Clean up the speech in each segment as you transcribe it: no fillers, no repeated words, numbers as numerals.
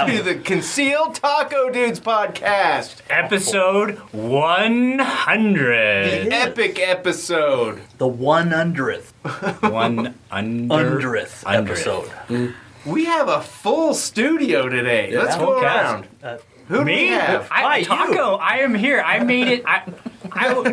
To the Concealed Taco Dudes Podcast. Episode 100. The epic episode. The 100th. 100th episode. We have a full studio today. Let's go around. Who do we have? Taco, I am here. I made it. I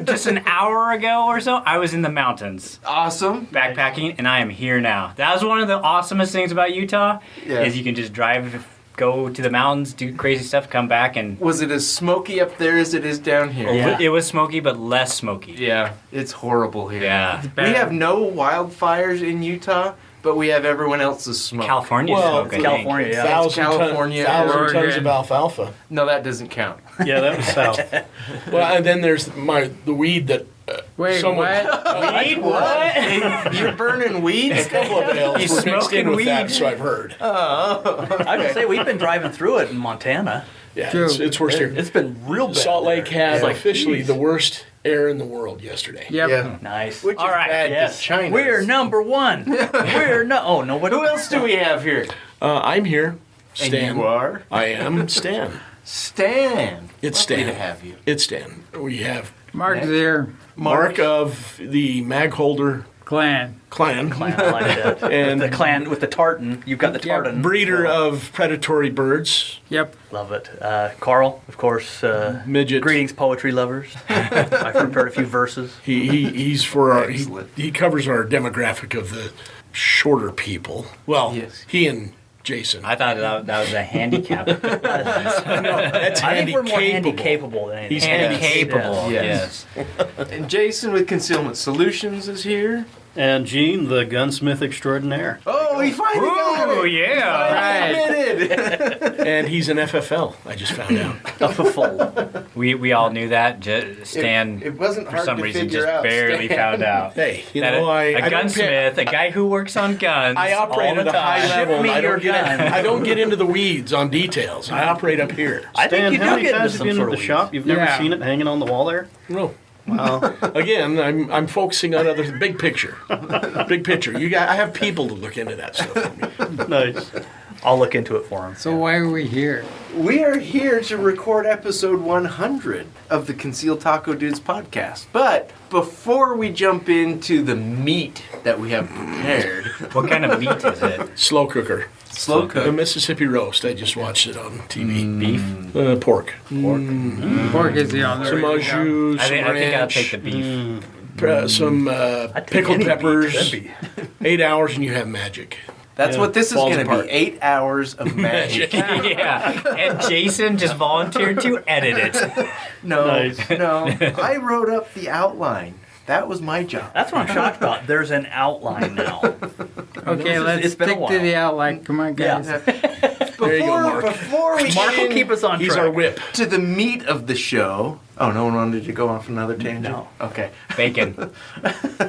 just an hour ago or so, I was in the mountains. Awesome. Backpacking, and I am here now. That was one of the awesomest things about Utah, is you can just drive, go to the mountains, do crazy stuff, come back, and... Was it as smoky up there as it is down here? Yeah. It was smoky, but less smoky. Yeah. It's horrible here. Yeah. We have no wildfires in Utah, but we have everyone else's smoke. California smoke, I California, think. yeah. California. 1,000 tons of alfalfa. No, that doesn't count. Yeah, that was south. Well, and then there's the weed that... Wait, what? Weed? What? You're burning weeds? A couple of ales He's were mixed smoking in with weed. that, so I've heard. I would say we've been driving through it in Montana. Yeah, True. it's worse here. It's been real bad. Salt Lake had It's like, officially geez. the worst air in the world yesterday. Yep. Yeah. Nice. Which is All right, bad yes. 'cause China. We're number one. Nobody. Who else do we have here? I'm here. And Stan. you are? I am Stan. Stan. It's Lovely Stan. to have you. It's Stan. We have Mark's there. Mark of the Mag Holder Clan. clan. I like that. And the clan with the tartan. You've got the tartan. breeder of predatory birds. Yep. Love it. Carl, of course. Midget. Greetings, poetry lovers. I've prepared a few verses. He's for our Excellent. he covers our demographic of the shorter people. Well, Yes. he and Jason. I thought that was a handicap. That's I think we're more handy handy-capable than anything. He's Handy-capable, Yes. yes. And Jason with Concealment Solutions is here. And Gene, the gunsmith extraordinaire. Oh, he finally got Ooh, it. yeah. Finally admitted. And he's an FFL. I just found out. We all knew that. Stan, It wasn't for hard some to reason, figure just out, barely Stan. found out. Hey, you That know, a I don't pick- gunsmith, a guy who works on guns. I operate all at the a high time. level. me I your don't get gun. I don't get into the weeds on details. I operate up here. I think Stan, you how do many get into times have some you been sort to of the shop? You've never Yeah. seen it hanging on the wall there? No. Wow. Again, I'm focusing on other big picture. Big picture. I have people to look into that stuff for me. Nice. I'll look into it for him. So why are we here? We are here to record episode 100 of the Concealed Taco Dudes podcast. But before we jump into the meat that we have prepared, What kind of meat is it? Slow cooker. slow The cook. Mississippi roast. I just watched it on TV. Beef? Pork. Pork is the only Some au jus, I some think I'll ranch, take the beef. some I'd take pickled any meat, peppers. that'd be- 8 hours and you have magic. That's what this is Falls going to apart. be. 8 hours of magic. Yeah, and Jason just volunteered to edit it. No, Nice. no. I wrote up the outline. That was my job. That's what I'm shocked about. There's an outline now. Okay, let's it's been a stick to while. the outline. Come on, guys. There you go, Mark. Before we Mark will get keep us on He's track. our whip. to the meat of the show. Oh, no one wanted to go off another tangent? No. Okay. Bacon.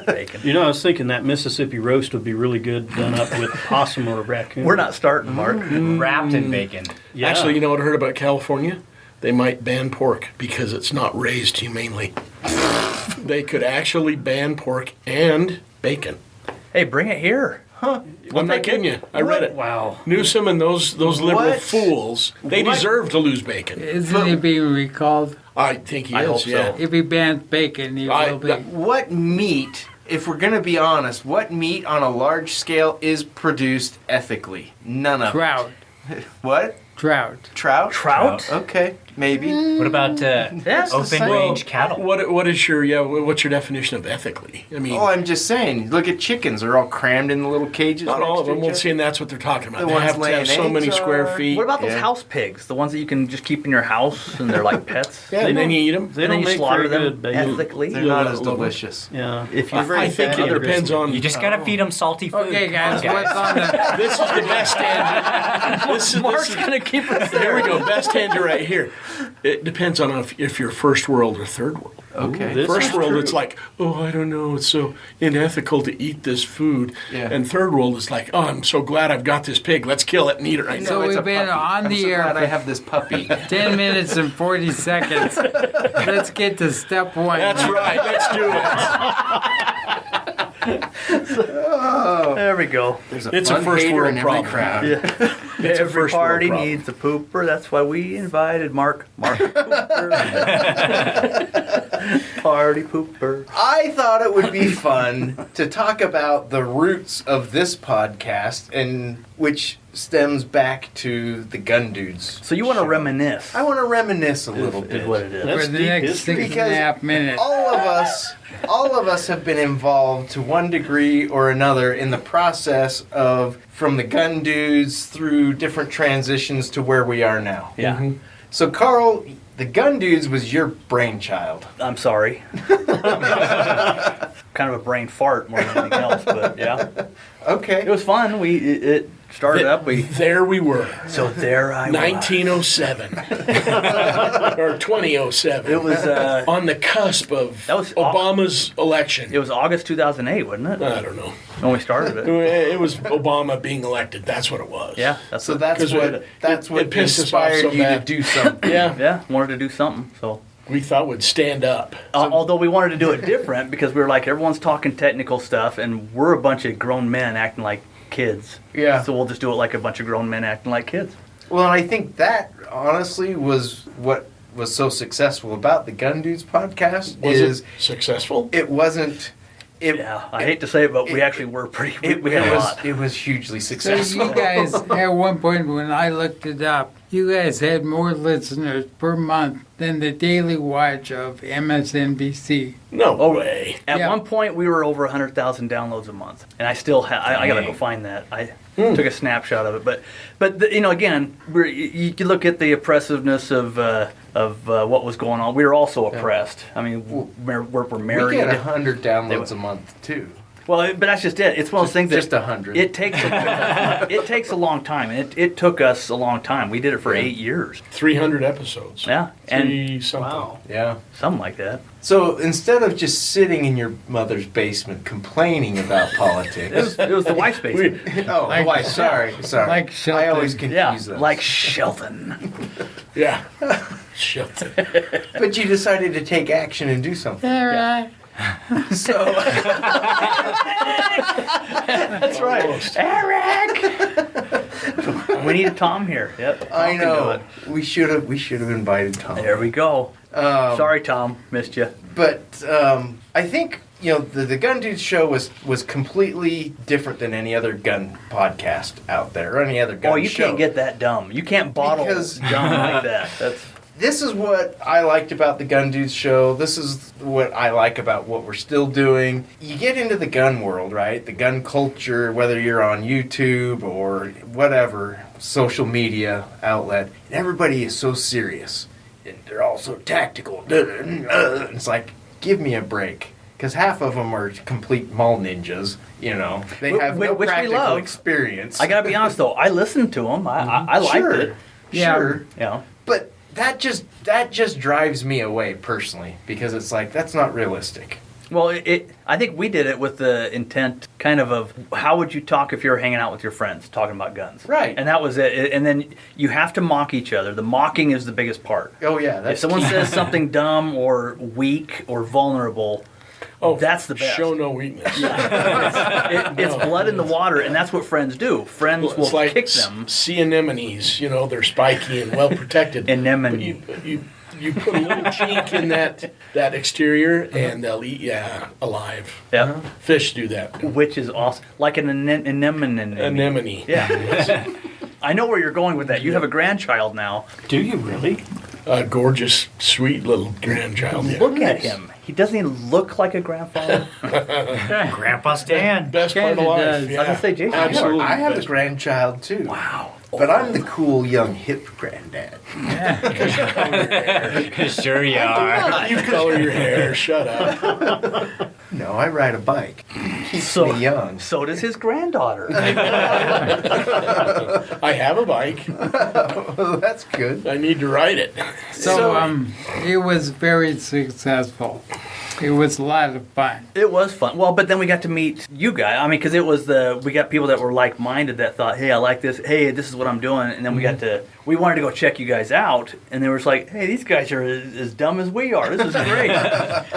Bacon. You know, I was thinking that Mississippi roast would be really good done up with possum or raccoon. We're not starting, Mark. Wrapped in bacon. Yeah. Actually, you know what I heard about California? They might ban pork because it's not raised humanely. They could actually ban pork and bacon. Hey, bring it here. I'm not kidding you. I read it. Wow. Newsom and those liberal What? fools, they What? deserve to lose bacon. Isn't he being recalled? I think he I is, hope so. yeah. If he bans bacon, he will be. What meat, if we're going to be honest, what meat on a large scale is produced ethically? None of it. Trout. What? Trout. Trout? Trout? Okay, maybe. What about Yes, open range cattle? What's your definition of ethically? I mean, Oh, I'm just saying. Look at chickens. They're all crammed in the little cages. not all next of to them. each We'll other. see, and that's what they're talking about. The They ones have to have laying so many eggs square are- feet. What about those Yeah. house pigs? The ones that you can just keep in your house and they're like pets? Yeah, and then you eat them. They And then don't you make slaughter very them good bacon. ethically. They're You'll not love as them. delicious. Yeah. If you're very I think fat, it depends on. You just gotta feed them salty food. Okay, guys, Come on, what's on the... This is the best tangent. This Mark's is gonna keep us Here there. we go. Best tangent right here. It depends on if you're first world or third world. Okay. This First is world, true. it's like, oh, I don't know, it's so unethical to eat this food. Yeah. And third world is like, oh, I'm so glad I've got this pig. Let's kill it and eat it right So now. it's we've a been puppy. on I'm the so air glad I for- have this puppy. 10 minutes and 40 seconds. Let's get to step one. That's right. Let's do it. There we go. There's It's a fun first hater world in every problem. crowd. Yeah. It's a Every first world party problem. needs a pooper. That's why we invited Mark. Pooper. Party pooper. I thought it would be fun to talk about the roots of this podcast, and which stems back to the Gun Dudes. So you want to show. reminisce? I want to reminisce a little Is bit. what it is. That's For the deep next history. 6.5 minutes. all of us have been involved to one degree or another in the process of from the Gun Dudes through different transitions to where we are now. Yeah. Mm-hmm. So Carl, the Gun Dudes was your brainchild. I'm sorry. Kind of a brain fart more than anything else, but yeah, Okay. it was fun. It started up. There we were. So there I was. 1907 or 2007. It was on the cusp of That was Obama's election. it was August 2008, wasn't it? I don't know. When we started it. It was Obama being elected. That's what it was. Yeah, that's So what, that's 'Cause what it pissed us off inspired so you bad. to do something. Yeah. yeah, wanted to do something. So We thought we'd stand up. although we wanted to do it different because we were like everyone's talking technical stuff and we're a bunch of grown men acting like kids. Yeah. So we'll just do it like a bunch of grown men acting like kids. Well, and I think that honestly was what was so successful about the Gun Dudes podcast Was is it successful? it wasn't. It, Yeah, I hate to say it, but we actually were pretty. We had a was lot. it was hugely So successful. you guys, at one point when I looked it up, you guys had more listeners per month than the daily watch of MSNBC. No Oh, way. At Yeah. one point, we were over 100,000 downloads a month, and I still have. I gotta go Dang. find that. I took a snapshot of it, but the, again, you can look at the oppressiveness of what was going on. We were also oppressed. I mean, we're we married. get 100 downloads a month too. Well, but that's just it. It's one of those things that Just 100. it takes. It takes a long time, and it took us a long time. We did it for 8 years. 300 episodes. Yeah, and Three something. Yeah. something like that. So instead of just sitting in your mother's basement complaining about politics. It was the wife's basement. Oh, Like- why? Sorry. like I Shelton. always confuse Yeah, them. like Shelton. Yeah. Shut But you decided to take action and do something. All right. So That's right. Eric! We need a Tom here. Yep. Tom I can do know it. we should have invited Tom. There we go. Sorry, Tom. Missed you. But I think the Gun Dudes show was completely different than any other gun podcast out there or any other gun Oh, you show. can't get that dumb. You can't bottle Because- dumb like that. That's This is what I liked about the Gun Dudes show. This is what I like about what we're still doing. You get into the gun world, right? The gun culture, whether you're on YouTube or whatever social media outlet, and everybody is so serious. And they're all so tactical. It's like, give me a break. Because half of them are complete mall ninjas, They have no Which we practical love. experience. I gotta be honest though. I listened to him. I liked Sure. it. Yeah. Sure. You know. But that just drives me away personally because it's like that's not realistic. Well, I think we did it with the intent kind of how would you talk if you were hanging out with your friends talking about guns. Right. And that was it. And then you have to mock each other. The mocking is the biggest part. Oh yeah, If that's someone key. says something dumb or weak or vulnerable, Oh, that's the best. Show no weakness. It's blood in the water, and that's what friends do. Friends will It's like kick them. sea anemones, they're spiky and well protected. Anemone. But you put a little chink in that exterior and they'll eat you alive. Yeah. Fish do that. Which is awesome. Like an anemone. Anemone. Yeah. I know where you're going with that. You have a grandchild now. Do you really? A gorgeous, sweet little grandchild. Yeah. Look at him. He doesn't even look like a grandfather. Grandpa Stan. Best part of Kinda life. does. Yeah. I was gonna say, Jason, Absolutely. I have a best. grandchild too. Wow. But I'm the cool young hip granddad. Sure you are. You color your hair. Shut up. No, I ride a bike. Keeps So- me young. So does his granddaughter. I have a bike. Well, that's good. I need to ride it. So, it was very successful. It was a lot of fun. It was fun. Well, but then we got to meet you guys. I mean, because we got people that were like-minded that thought, hey, I like this. Hey, this is what I'm doing. And then we wanted to go check you guys out. And they were just like, hey, these guys are as dumb as we are. This is great.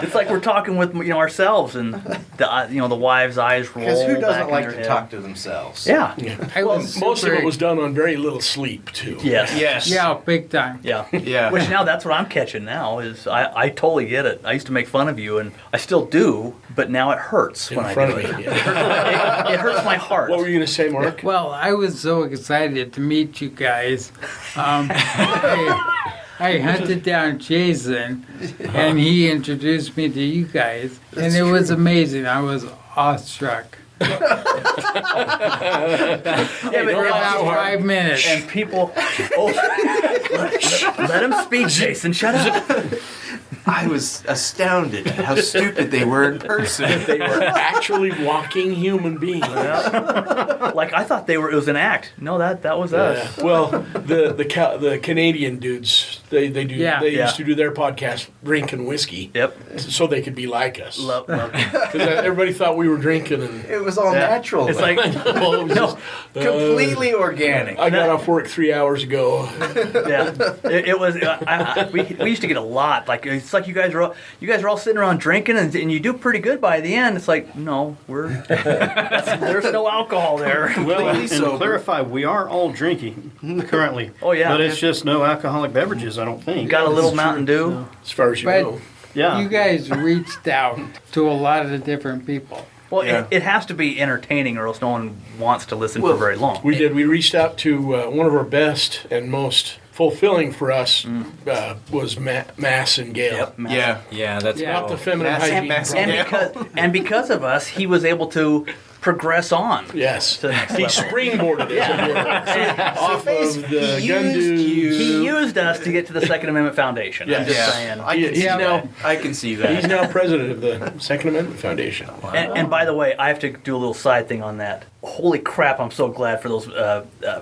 It's like we're talking with ourselves, and the wives' eyes roll. Because who back doesn't in like their to head. talk to themselves? Yeah. Well, most of it was done on very little sleep too. Yes. Yes. Yeah, big time. Yeah. Yeah. Which now that's what I'm catching now is I totally get it. I used to make fun of you, and I still do, but now it hurts In when I front do of it. me. Yeah. It hurts my heart. What were you going to say, Mark? Well, I was so excited to meet you guys. I hunted down Jason, and he introduced me to you guys, and it was amazing. I was awestruck. Yeah, For about 5 minutes. And people, let him speak, Jason. Shut up. I was astounded at how stupid they were in person. They were actually walking human beings. Like I thought it was an act. No, that was us. Well, the Canadian dudes, they used to do their podcast drinking whiskey. Yep. So they could be like us. Love. Because everybody thought we were drinking, and It was all natural. It's like well, it was just, completely organic. I got off work 3 hours ago. yeah, it was. We used to get a lot. Like it's like you guys are all sitting around drinking, and you do pretty good by the end. It's like no, there's no alcohol there. Well, and to sober. clarify, we are all drinking currently. Oh, yeah. But it's just no alcoholic beverages, I don't think. Got a little Mountain Dew. As far as you But know. Yeah. you guys reached out to a lot of different people. Well, Yeah. it has to be entertaining, or else no one wants to listen for very long. We did. We reached out to one of our best and most fulfilling for us was Mass and Gail. Yep. Yeah, that's Yeah. Not the feminine hygiene. And because of us, he was able to progress on. Yes. To the next He level. springboarded it off of the he gun used dudes. you. He used us to get to the Second Amendment Foundation. I'm Yes. just Yeah. saying. I can see Yeah. that. I can see He's that. now president of the Second Amendment Foundation. And by the way, I have to do a little side thing on that. Holy crap, I'm so glad for those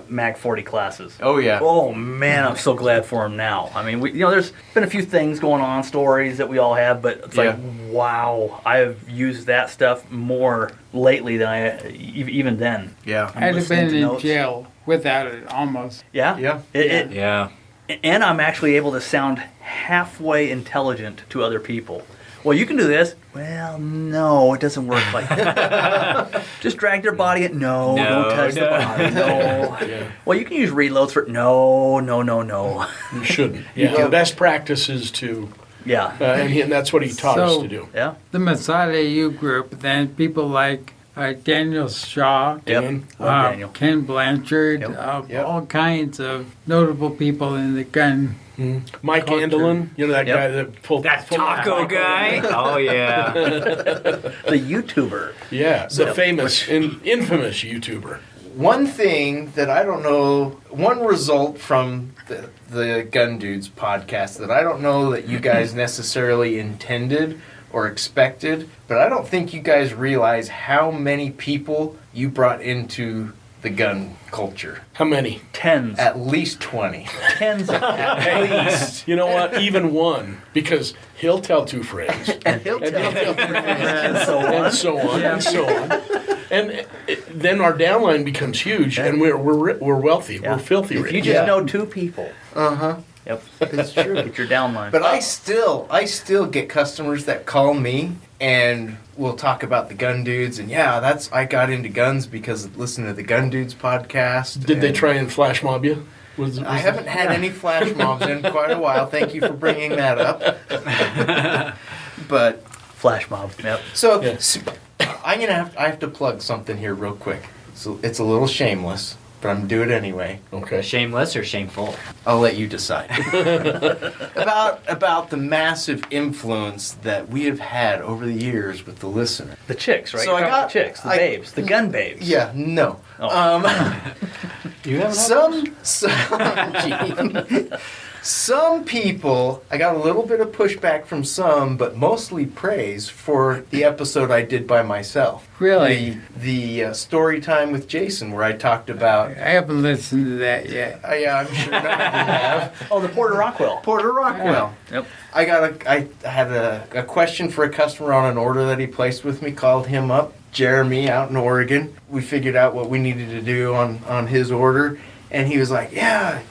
Mag 40 classes. Oh yeah. Oh man, I'm so glad for them now. I mean, there's been a few things going on, stories that we all have, but it's like, wow, I have used that stuff more lately than I even then. Yeah. I'm I'd have listening been to in notes. jail without it, almost. Yeah, Yeah. Yeah. And I'm actually able to sound halfway intelligent to other people. Well, you can do this. Well, no, it doesn't work like that. Just drag their body in. No, No, don't touch the no. body. No. Yeah. Well, you can use reloads for. No. You shouldn't. Yeah. The best practice is to, Yeah. and that's what he taught us So- to do. Yeah. The Masada U group, then people like Daniel Shaw, Yep. Daniel. Ken Blanchard, Yep. Yep. all kinds of notable people in the gun. Mike Culture. Andelin, you know that Yep. guy that pulled Taco guy. Oh yeah. The YouTuber. Yeah, the Yep. famous, infamous YouTuber. One thing that I don't know, one result from the Gun Dudes podcast that I don't know that you guys necessarily intended or expected, but I don't think you guys realize how many people you brought into the gun culture. How many? Tens. At least 20. Tens. At least. You know what? Even one, because he'll tell two friends, And he'll and he'll tell tell three friends, And so on. and so on, and so on. And then our downline becomes huge, and we're wealthy. Yeah. We're filthy If rich. you just Yeah. know two people. Uh-huh. Yep. It's true. Get your downline. But I still get customers that call me and we'll talk about the Gun Dudes, and I got into guns because of listening to the Gun Dudes podcast. Did they and try and flash mob you? I haven't had any flash mobs in quite a while. Thank you for bringing that up. But Flash mob. Yep. so Yeah. I have to plug something here real quick. So it's a little shameless, but I'm gonna do it anyway. Okay. Shameless or shameful? I'll let you decide. about the massive influence that we have had over the years with the listener. The chicks, right? So You're I talking got- the chicks, the I- babes, the gun babes. Yeah, no. Oh. You haven't Some people, I got a little bit of pushback from some, but mostly praise for the episode I did by myself. Really? The story time with Jason, where I talked about. I haven't listened to that yet. Yeah, I'm sure none of you have. Oh, the Porter Rockwell. Porter Rockwell. Yep. I had a question for a customer on an order that he placed with me. Called him up, Jeremy, out in Oregon. We figured out what we needed to do on his order, And he was like, yeah,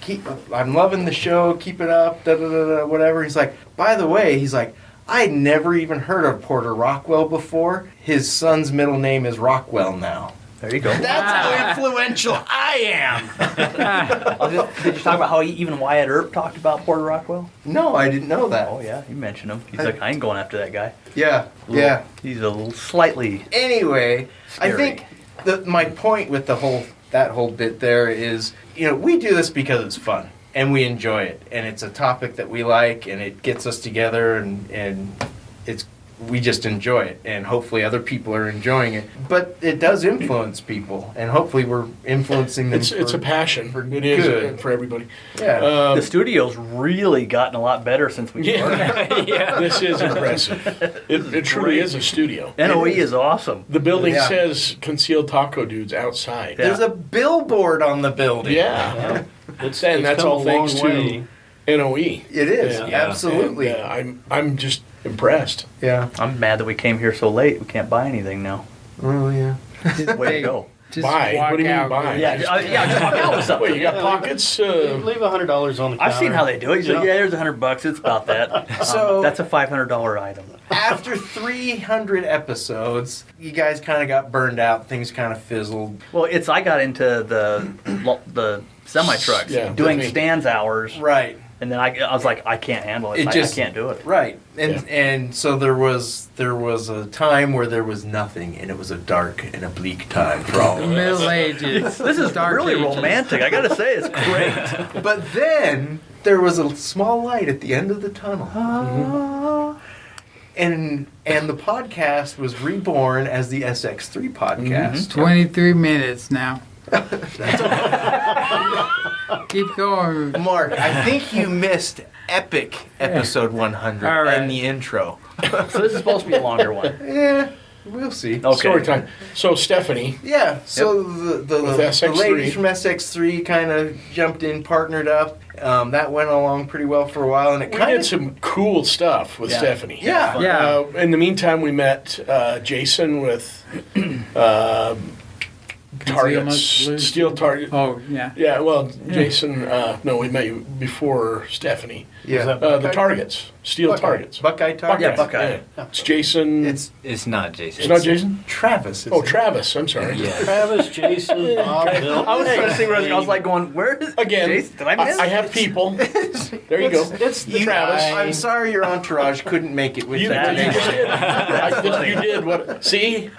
I'm loving the show, keep it up, whatever. He's like, by the way, he's like, I'd never even heard of Porter Rockwell before. His son's middle name is Rockwell now. There you go. That's how influential I am. Did you talk about how even Wyatt Earp talked about Porter Rockwell? No, I didn't know that. Oh, yeah, you mentioned him. He's like, I ain't going after that guy. Yeah, yeah. He's a little slightly Anyway, scary. I think my point with that whole bit there is, we do this because it's fun and we enjoy it, and it's a topic that we like, and it gets us together, and we just enjoy it, and hopefully other people are enjoying it. But it does influence people, and hopefully we're influencing them. It's a passion. For it is good. for everybody. Yeah. The studio's really gotten a lot better since we started. Yeah. This is impressive. It truly is a studio. NOE is awesome. The building Yeah. says Concealed Taco Dudes outside. Yeah. There's a billboard on the building. Yeah. It's And that's come all a thanks long to way. NOE. It is, Yeah. absolutely. And, I'm just impressed. Yeah. I'm mad that we came here so late. We can't buy anything now. Oh, yeah. Way to go. Just Buy? walk What do you mean out. buy? Yeah, just walk out with something. Wait, you got pockets? Leave $100 on the counter. I've seen how they do it. You say, Yeah. yeah, there's $100. It's about that. So- That's a $500 item. After 300 episodes, you guys kind of got burned out. Things kind of fizzled. Well, I got into the semi trucks Yeah, doing with me. stands hours, Right. and then I was like, I can't handle it. I can't do it. Right. And Yeah. and so there was a time where there was nothing, and it was a dark and a bleak time for all The of us. Middle Ages. This is Dark really Ages. romantic. I gotta say, it's great. But then there was a small light at the end of the tunnel. And the podcast was reborn as the Sx3 Podcast. 23 minutes now. Keep going. Mark, I think you missed epic episode 100 All right. and the intro. So this is supposed to be a longer one. Yeah, we'll see. Okay. Story time. So, Stephanie, Yeah, so the With SX3. ladies from SX3 kind of jumped in, partnered up. That went along pretty well for a while, and it we kind did of some cool stuff with Yeah. Stephanie. yeah. Yeah. In the meantime, we met Jason with targets, Concealment steel target. Oh, yeah. Yeah, well, Jason, no, we met you before Stephanie. Yeah. The targets, steel targets. Buckeye target. Yeah, Buckeye. Yeah. It's Jason. It's not Jason. It's not Jason? Travis. Oh, Travis. I'm sorry. Yeah. Travis, Jason, Bob, Bill. I was trying to see where I was like going, where is Again, Jason? Did I miss? I have people. There you go. It's the Travis. I'm sorry your entourage couldn't make it with You, you That today. is- you did what? See?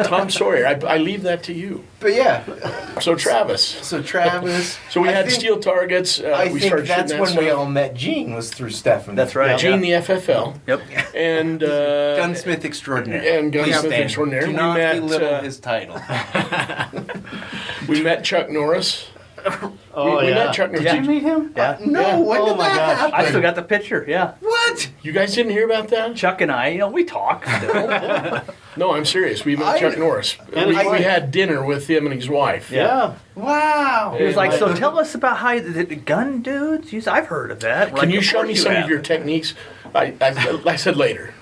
Tom Sawyer. I leave that to you. But yeah, So Travis. so Travis. So we I had think- steel targets. I We think started that's shooting when that we stuff. all met Gene, was through Stephanie. That's right. Gene the FFL Yep. and Gunsmith extraordinaire. and Gunsmith Please stand. Extraordinaire. Do We not met, belittle his title. we met Chuck Norris. Oh, we yeah. met Chuck Norris. Yeah. Did you meet him? Yeah. No, Yeah. when Oh did my that gosh. happen? I still got the picture. Yeah. What? You guys didn't hear about that? Chuck and I, we talk still. No, I'm serious. We met Chuck Norris. And We his wife. had dinner with him and his wife. Yeah. Wow. He was like, my- so tell us about how the gun dudes. You said, I've heard of that. We're Can like, you "Of show course me you some have." of your techniques? I said later.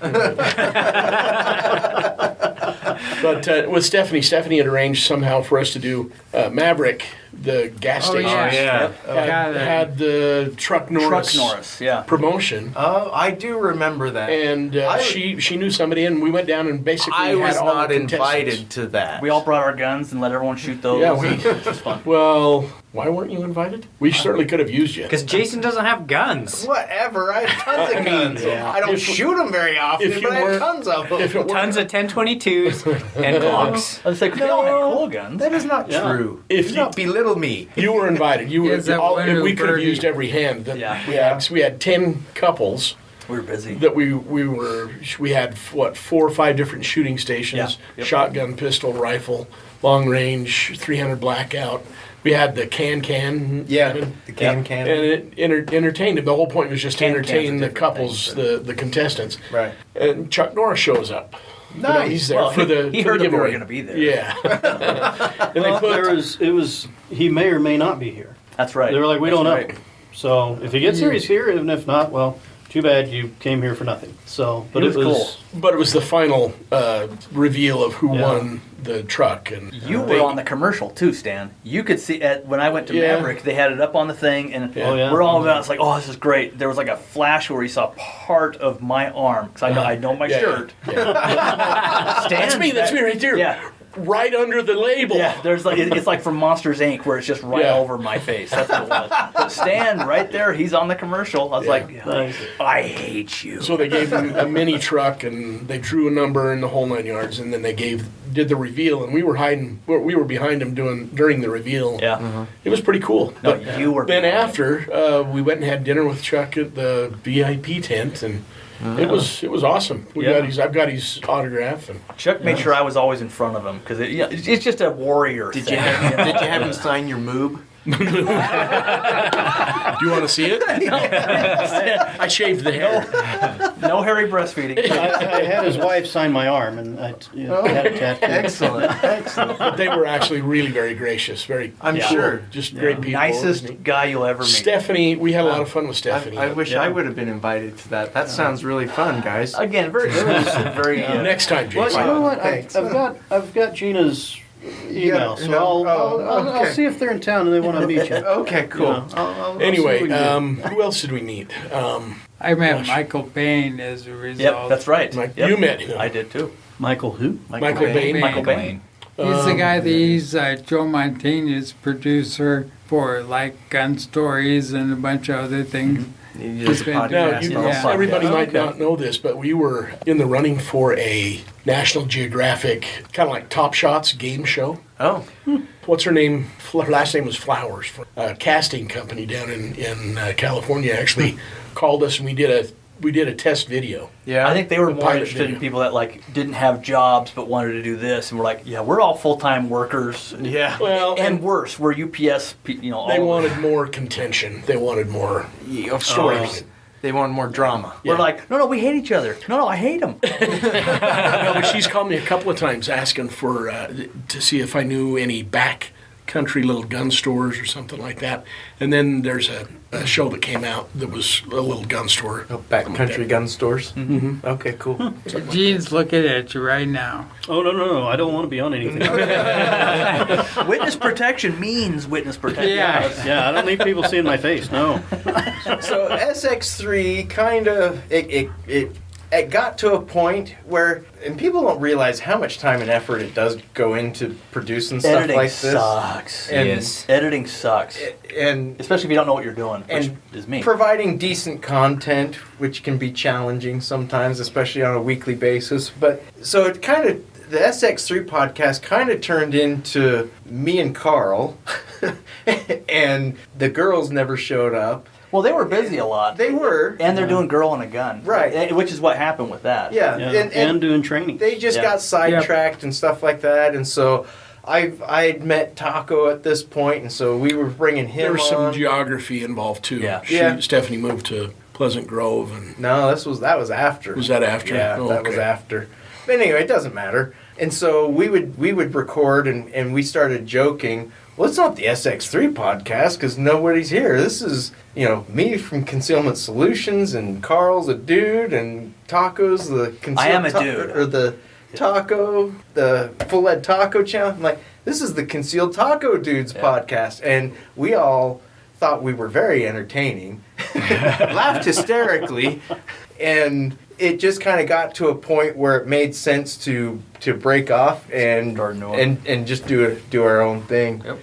But with Stephanie had arranged somehow for us to do Maverick, the gas Oh, station. yeah. Yeah. Had the Truck Norris, Truck Norris, yeah. promotion. Oh, I do remember that. And she knew somebody, and we went down and basically I had was all not the contestants. invited to that. We all brought our guns and let everyone shoot those. Yeah, we- It was fun. Well, why weren't you invited? We certainly could have used you. Because Jason doesn't have guns. Whatever. I have tons of guns. yeah. I don't If- shoot them very often, if you but I have weren't- tons of them. If it weren't, Tons of 1022s and Glocks. I was like, we all had cool guns. That is not Yeah. true. If Do not belittle me. you were invited, you were. Yes, that one who we could have Birdie- used every hand. That Yeah. we had 10 couples. We were busy. That we had what 4 or 5 different shooting stations: Yeah. Yep. shotgun, pistol, rifle, long range, 300 blackout. We had the can, Yeah, and the can. and it entertained them. The whole point was just to Can-cans entertain are the different couples, things, the contestants. Right. And Chuck Norris shows up. You know, Nice. he's there Well, for the he for heard the that we were giveaway. going to be there. Yeah. And Well, they put he may or may not be here. That's right. They were like, we That's don't know. right. So if he gets here, he's here, and if not, well, too bad you came here for nothing. So, but It was cool. But it was the final reveal of who Yeah. won the truck. And You were on the commercial too, Stan. You could see when I went to Yeah. Maverick, they had it up on the thing, and Yeah. Oh, yeah. we're all about. It's like, oh, this is great. There was like a flash where you saw part of my arm because I know my Yeah, shirt. Yeah. Stan, That's me right there. Yeah. Right under the label. Yeah, there's like it's like from Monsters Inc. where it's just right Yeah. over my face. That's what it was. But Stan, right there, he's on the commercial. I was Yeah. like, Nice. I hate you. So they gave him a mini truck, and they drew a number in the whole 9 yards, and then they did the reveal, and we were behind him during the reveal. Yeah. It was pretty cool. No, But you were. then behind after, we went and had dinner with Chuck at the VIP tent, and it was awesome. I've got his autograph, and Chuck made sure I was always in front of him because it's just a warrior Did thing. you have him sign your moob? do you want to see it? I shaved the hair. No hairy breastfeeding. I had his wife sign my arm, and I had a tattoo. Excellent. But they were actually really very gracious, I'm Yeah. sure. just great people. Nicest guy you'll ever meet. Stephanie, we had a lot of fun with Stephanie. I wish Yeah. I would have been invited to that. That sounds really fun, guys. Again, very very. Next time, Well, Jason. you know what? Thanks. I've got Gina's email, so no, I'll okay. see if they're in town and they want to meet you. Okay, cool. You know, I'll see Anyway, what we can do. who else did we meet? I met Michael Bain as a result. Yep, that's right. Mike, Yep. you met him. I did too. Michael who? Michael Bain. Michael Bain. He's the guy that he's Joe Montana's producer for like Gun Stories and a bunch of other things. You just a Now, podcast. Yeah. Everybody might Okay. not know this, but we were in the running for a National Geographic, kind of like Top Shots game show. Oh, What's her name? Her last name was Flowers. A casting company down in California actually called us, and we did a test video. yeah. I think they were A more pilot interested in video. people that like didn't have jobs but wanted to do this, and we're like, yeah, we're all full-time workers, Yeah. Well, and worse, we're UPS. All they of us. wanted more contention. They wanted more Of stories. They want more drama. We're Yeah. like, no, we hate each other. No, I hate them. No, but she's called me a couple of times asking for to see if I knew any back country little gun stores or something like that. And then there's a show that came out that was a little gun store. Oh, backcountry gun stores. Mm-hmm. Okay, cool. Gene's looking at you right now. Oh no! I don't want to be on anything. Witness protection means witness protection. Yeah. Yeah, I don't need people seeing my face. No. So SX3 kind of it got to a point where, and people don't realize how much time and effort it does go into producing stuff Editing like this. sucks. And- Yes. Editing sucks. And Especially if you don't know what you're doing, which and is me. providing decent content, which can be challenging sometimes, especially on a weekly basis. But so it kind of, the SX3 podcast kind of turned into me and Carl, and the girls never showed up. Well, they were busy a lot. They were. And they're doing Girl and a Gun. Right. Which is what happened with that. Yeah, Yeah, and doing training. they just Yeah. got sidetracked and stuff like that, and so I'd met Taco at this point, and so we were bringing him There was some on. geography involved too. Yeah. Yeah. Stephanie moved to Pleasant Grove, and No, that was after. was that after? Yeah, Oh, that was okay. after. But anyway, it doesn't matter. And so we would record, and we started joking. Well, it's not the SX3 podcast because nobody's here. This is, me from Concealment Solutions, and Carl's a dude, and Taco's the I am a dude. or the Taco, the Full.Lead.Taco channel. I'm like, this is the Concealed Taco Dudes podcast, and we all thought we were very entertaining, laughed hysterically, and it just kind of got to a point where it made sense to break off and Start new one. and just do our own thing. Yep.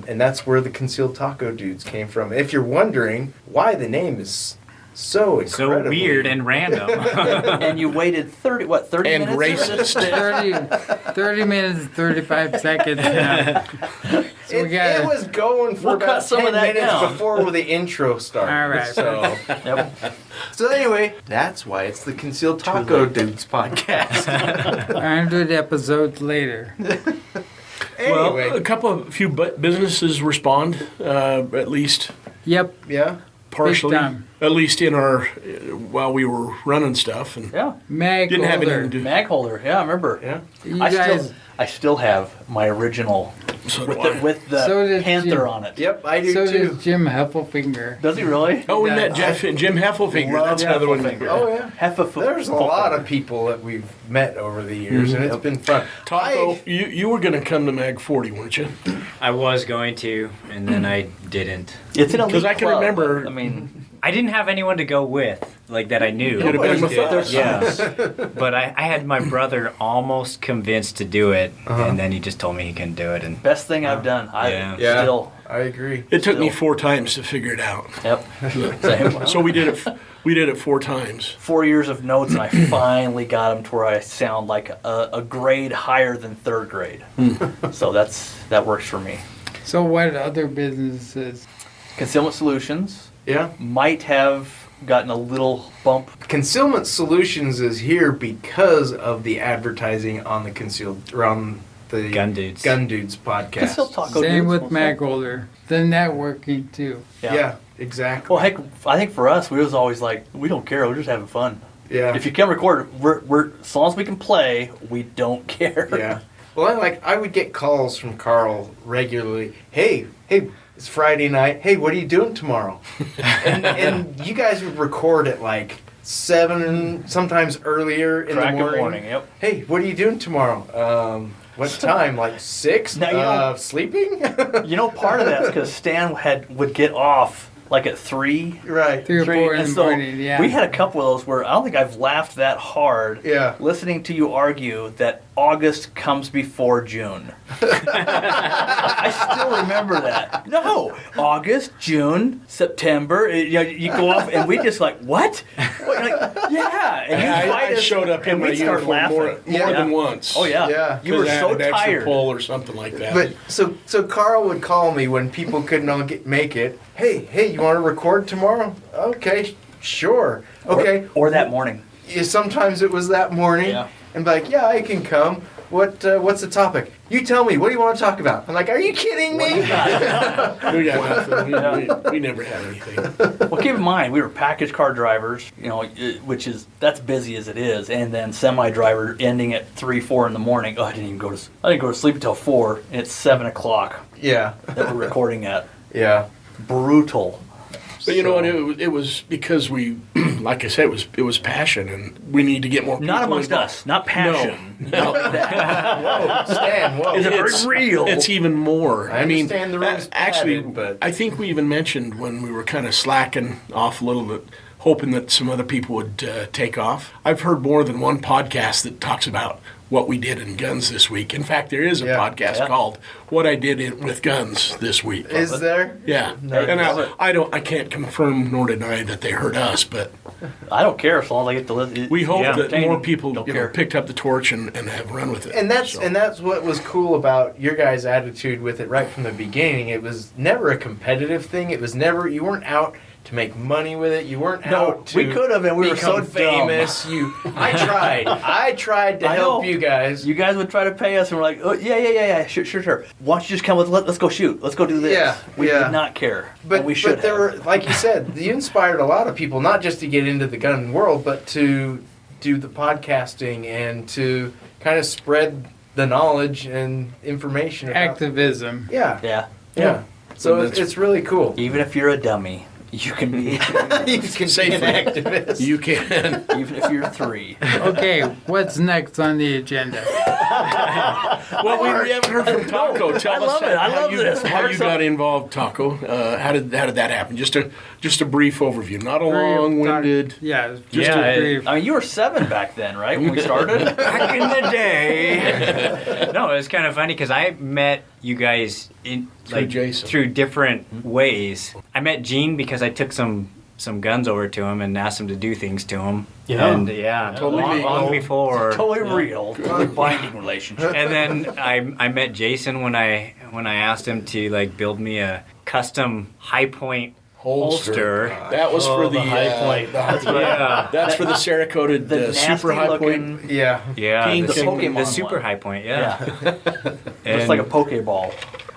And that's where the Concealed Taco Dudes came from. If you're wondering why the name is so incredibly weird and random. And you waited 30 And minutes? racist. 30 minutes and 35 seconds now. So we got it was going for We'll about cut some 10 of that minutes down. before the intro started. All right. So, Yep. so anyway, that's why it's the Concealed Taco Dudes podcast. 100 episodes later. Anyway, Well, a few businesses respond, at least Yep. yeah. partially, time. at least in our while we were running stuff, and Yeah. Mag didn't have holder. anything to do. Mag holder. Yeah, I remember. Yeah. You guys, I still have my original So do I. with the So did panther Jim. on it. Yep, I do So too. does Jim Heffelfinger. Does he really? Oh, we Yeah. met Jim Heffelfinger. Love That's another one. Heffelfinger. Oh yeah. There's a lot of people that we've met over the years, and it's been fun. Taco, you were going to come to Mag 40, weren't you? I was going to, and then I didn't. It's an elite 'Cause I can club. remember- I mean, I didn't have anyone to go with, like that I knew. Could have been with us. Yeah, but I had my brother almost convinced to do it, and then he just told me he couldn't do it. And best thing I've done. I Yeah. still. I agree. It took me Still. 4 times to figure it out. Yep. Same. So we did it 4 times. 4 years of notes, and I finally got them to where I sound like a grade higher than 3rd grade. So that works for me. So what other businesses? Concealment Solutions Yeah. might have gotten a little bump. Concealment Solutions is here because of the advertising on the the Gun Dudes. Gun Dudes podcast. Concealed Taco Same Dudes with also. Magholder. The networking too. Yeah. exactly. Well, heck, I think for us, we was always like, we don't care. We're just having fun. Yeah. If you can record, we're as long as we can play, we don't care. Yeah. Well, I would get calls from Carl regularly. Hey, it's Friday night. Hey, what are you doing tomorrow? and you guys would record at like 7, sometimes earlier in Crack the of morning. morning. Yep. Hey, what are you doing tomorrow? What time? Like 6? Now, you know- Sleeping? You know, part of that's because Stan would get off like at 3. Right. 3 or 4 in and the so morning, yeah. we had a couple of those where I don't think I've laughed that hard Yeah. listening to you argue that August comes before June. I still remember that. No, August, June, September. You go off, and we just like, what? Like, yeah. And you fight I us, showed up in and my we'd start uniform more laughing. than once. Oh yeah. Yeah. You were 'Cause I had so an extra tired. pull or something like that. But so Carl would call me when people couldn't all make it. Hey, you want to record tomorrow? Okay, sure. Okay. Or that morning. Yeah, sometimes it was that morning, Yeah. and be like, yeah, I can come. What's the topic? You tell me. What do you want to talk about? I'm like, are you kidding me? we got nothing. We never had anything. Well, keep in mind, we were package car drivers, that's busy as it is, and then semi driver ending at 3, 4 in the morning. Oh, I didn't go to sleep until 4, and it's 7 o'clock Yeah. that we're recording at. Yeah. Brutal. But you know what? It was because we, like I said, it was passion, and we need to get more people Not amongst involved. us, not passion. No. Stan, whoa. Is it It's real? It's even more. I understand the room's actually, padded, but- I think we even mentioned when we were kind of slacking off a little bit, hoping that some other people would take off. I've heard more than one podcast that talks about what we did in guns this week. In fact, there is a podcast called "What I Did with Guns This Week." Is there? Yeah, and I can't confirm nor deny that they heard us, but I don't care as long as I get to listen. we hope that more Entertaining. people Don't care. picked up the torch and have run with it. And that's So. and that's what was cool about your guys' attitude with it right from the beginning. It was never a competitive thing. It was never, you weren't out to make money with it. You weren't No, out to we could have, and we were so become famous. I tried to I help know. you guys. You guys would try to pay us, and we're like, oh, yeah, sure. Why don't you just come with, let's go shoot. Let's go do this. Yeah, We yeah. did not care. But and we should there have. were, like you said, you inspired a lot of people, not just to get into the gun world, but to do the podcasting and to kind of spread the knowledge and information. About, Activism. Yeah. Yeah. So it's really cool. Even if you're a dummy, you can be, You can be an Safely. activist. You can. even if you're 3. Okay, what's next on the agenda? Well, we haven't heard from Taco. Tell I us love it. I how love you, this. how you Mark, got involved, Taco. How did that happen? Just a brief overview, not a long-winded. Yeah, Just a brief. I mean, you were 7 back then, right? When we started? Back in the day. No, it was kind of funny because I met you guys Through Jason. through different ways. I met Gene because I took some guns over to him and asked him to do things to him. Yeah. And Totally long legal. before. Totally real. Totally binding relationship. And then I met Jason when I asked him to build me a custom high point holster. That was for the High Point. Yeah. That's for the Cerakoted The super high nasty-looking- point. Yeah. Yeah, King, the the Pokemon super one. high point, yeah. Just like a Pokeball.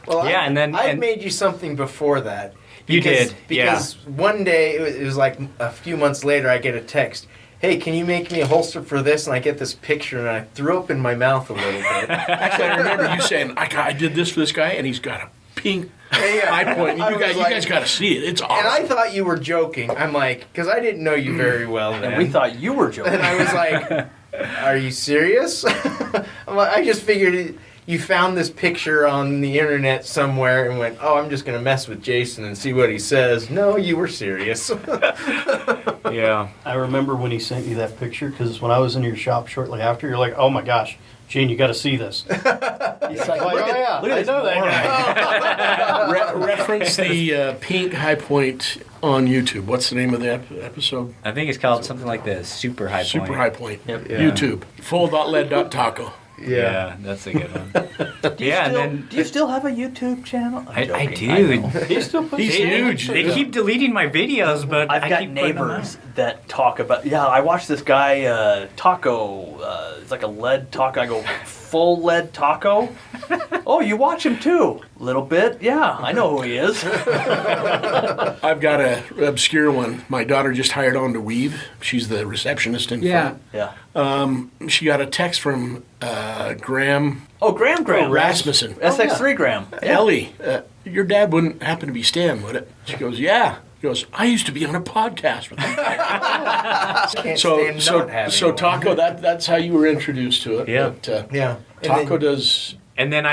Well, Yeah, and then- I and- made you something before that. You did, yeah. Because one day, it was like a few months later, I get a text. hey, can you make me a holster for this? And I get this picture, and I threw up in my mouth a little bit. Actually, I remember you saying, I did this for this guy, and he's got a pink high point. You guys got to see it. It's awesome. And I thought you were joking. I'm like, because I didn't know you very well then. And we thought you were joking. And I was like, are you serious? I'm like, I just figured you found this picture on the internet somewhere and went, oh, I'm just going to mess with Jason and see what he says. No, you were serious. Yeah. I remember when he sent you that picture because when I was in your shop shortly after, you're like, oh my gosh, Gene, you got to see this. He's like, Look at I know that guy. Reference the pink high point on YouTube. What's the name of the episode? I think it's called something like the Super High Point. Super high point. Yep. Yeah. YouTube. Full.Lead.Taco. Yeah, that's a good one. And then Do you still have a YouTube channel? I'm I joking, do. know. He still puts He's huge. They keep deleting my videos, but I've I got keep putting them neighbors that talk about. Yeah, I watched this guy Taco. It's like a lead taco. I go Full.Lead.Taco. Oh, you watch him too? Little bit. Yeah, I know who he is. I've got a obscure one. My daughter just hired on to weave. She's the receptionist in front. Yeah. She got a text from Graham Oh, Graham. Rasmussen. Sx3 Graham. Ellie, your dad wouldn't happen to be Stan, would it? She goes, yeah. He goes, I used to be on a podcast with him. Can't stand not having So one. Taco, that's how you were introduced to it. Yeah. But, Yeah. And Taco then- does. And then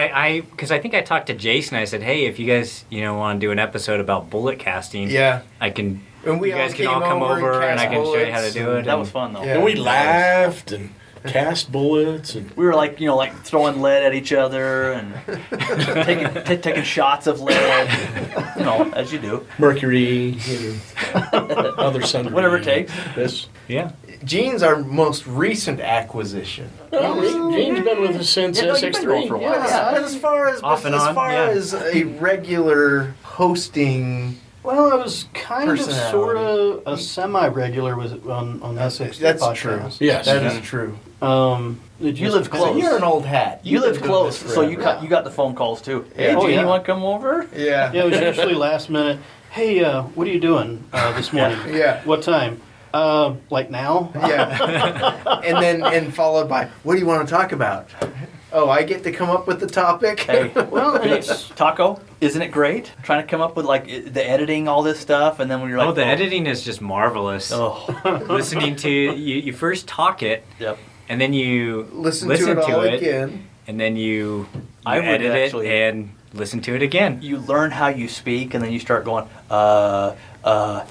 because I think I talked to Jason. I said, hey, if you guys, want to do an episode about bullet casting, Yeah. I can. And we you guys all can came all come over and over, and I cast can show you how to bullets do it. That was fun though. Yeah. And we laughed and cast bullets and. We were like, throwing lead at each other and taking shots of lead, as you do. Mercury, other sundry. Whatever it takes. This. Yeah. Gene's our most recent acquisition. Gene's been with us since Yeah, no, you've been going Sx3. for a while. Yeah, but as far as Off and on, yeah. as a regular hosting, Well, I was kind of Personality. sort of a semi-regular on Sx3 that's Podcast. true. Yes. That is true. It You just live depends. close. You're an old hat. You live You've been close, doing this so forever. you got the phone calls too. Hey, Yeah. Oh, Gene, yeah. you want to come over? Yeah. Yeah, it was usually last minute. Hey, what are you doing this morning? Yeah. What time? Like now? Yeah. and followed by, what do you want to talk about? Oh, I get to come up with the topic? Hey, Well, it's Taco, isn't it great? Trying to come up with the editing, all this stuff, and then when you're like, the editing is just marvelous. Oh, Listening to you first talk it, yep. and then you Listen to it all again. and then you I would edit actually- it and listen to it again. You learn how you speak, and then you start going,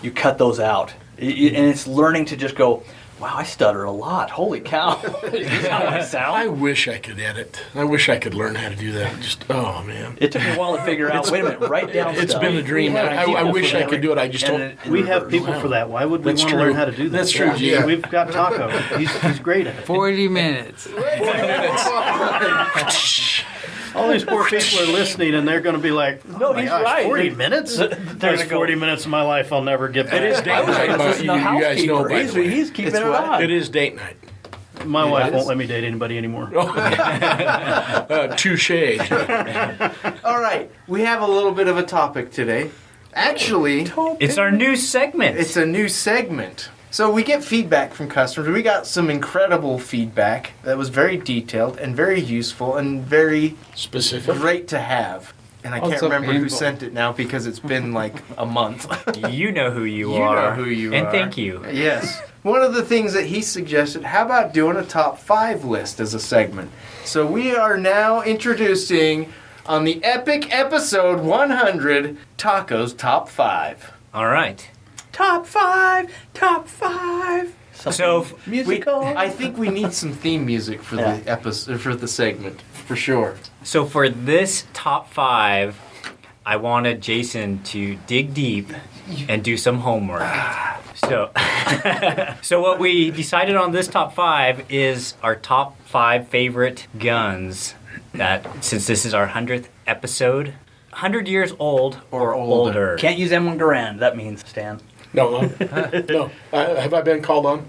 you cut those out. And it's learning to just go, wow, I stutter a lot. Holy cow. Is that how I I sound? wish I could edit. I wish I could learn how to do that. Just, oh, man. It took me a while to figure out, wait a minute, write down It's stuff. been a dream. We have I people wish for I that. could do it. I just And don't. then in we have reverse. people for that. Why would we That's want to true. learn how to do that? That's true, Gene. We've got Taco. He's great at it. 40 minutes. All these poor people are listening, and they're going to be like, "Oh No, my he's gosh, right. 40 minutes? There's gonna go- 40 minutes of my life I'll never get back." It is date night. Listen to the You guys know, housekeeper. by the way. He's keeping It's it what? on. It is date night. My wife is? won't let me date anybody anymore. Touche. All right. We have a little bit of a topic today. Actually, It's our new segment. it's a new segment. So we get feedback from customers. We got some incredible feedback that was very detailed and very useful and very Specific. great to have. And I can't Also remember who painful. sent it now because it's been like a month. You know who you You are. know who you and are. thank you. Yes. One of the things that he suggested, how about doing a top 5 list as a segment? So we are now introducing on the epic episode 100, Taco's Top 5. All right. Top 5, top 5. So Musical. I think we need some theme music for Yeah. the episode, for the segment, for sure. So for this top 5, I wanted Jason to dig deep and do some homework. So, so what we decided on this top 5 is our top 5 favorite guns. That since this is our 100th episode, 100 years old or older. Can't use M1 Garand. That means Stan. No. No. Have I been called on?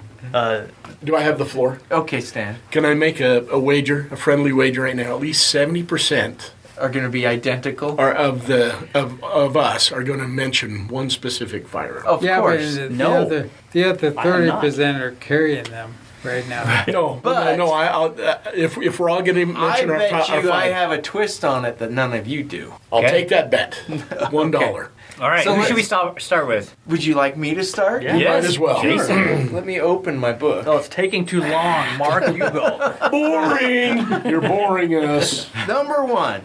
Do I have the floor? Okay, Stan. Can I make a wager, a friendly wager right now? At least 70% are going to be identical? Or of us are going to mention one specific firearm. Of course. But No. the other I am not. 30% are carrying them right now. No, But- no. If we're all going to I mention our bet top, you I five, have a twist on it that none of you do. I'll Okay. take that bet. $1. All right, So who should we let's- start with? Would you like me to start? Yeah. Yes, Might as well. Jason. Let me open my book. Oh, it's taking too long. Mark, you go. Boring. You're boring us. Number 1.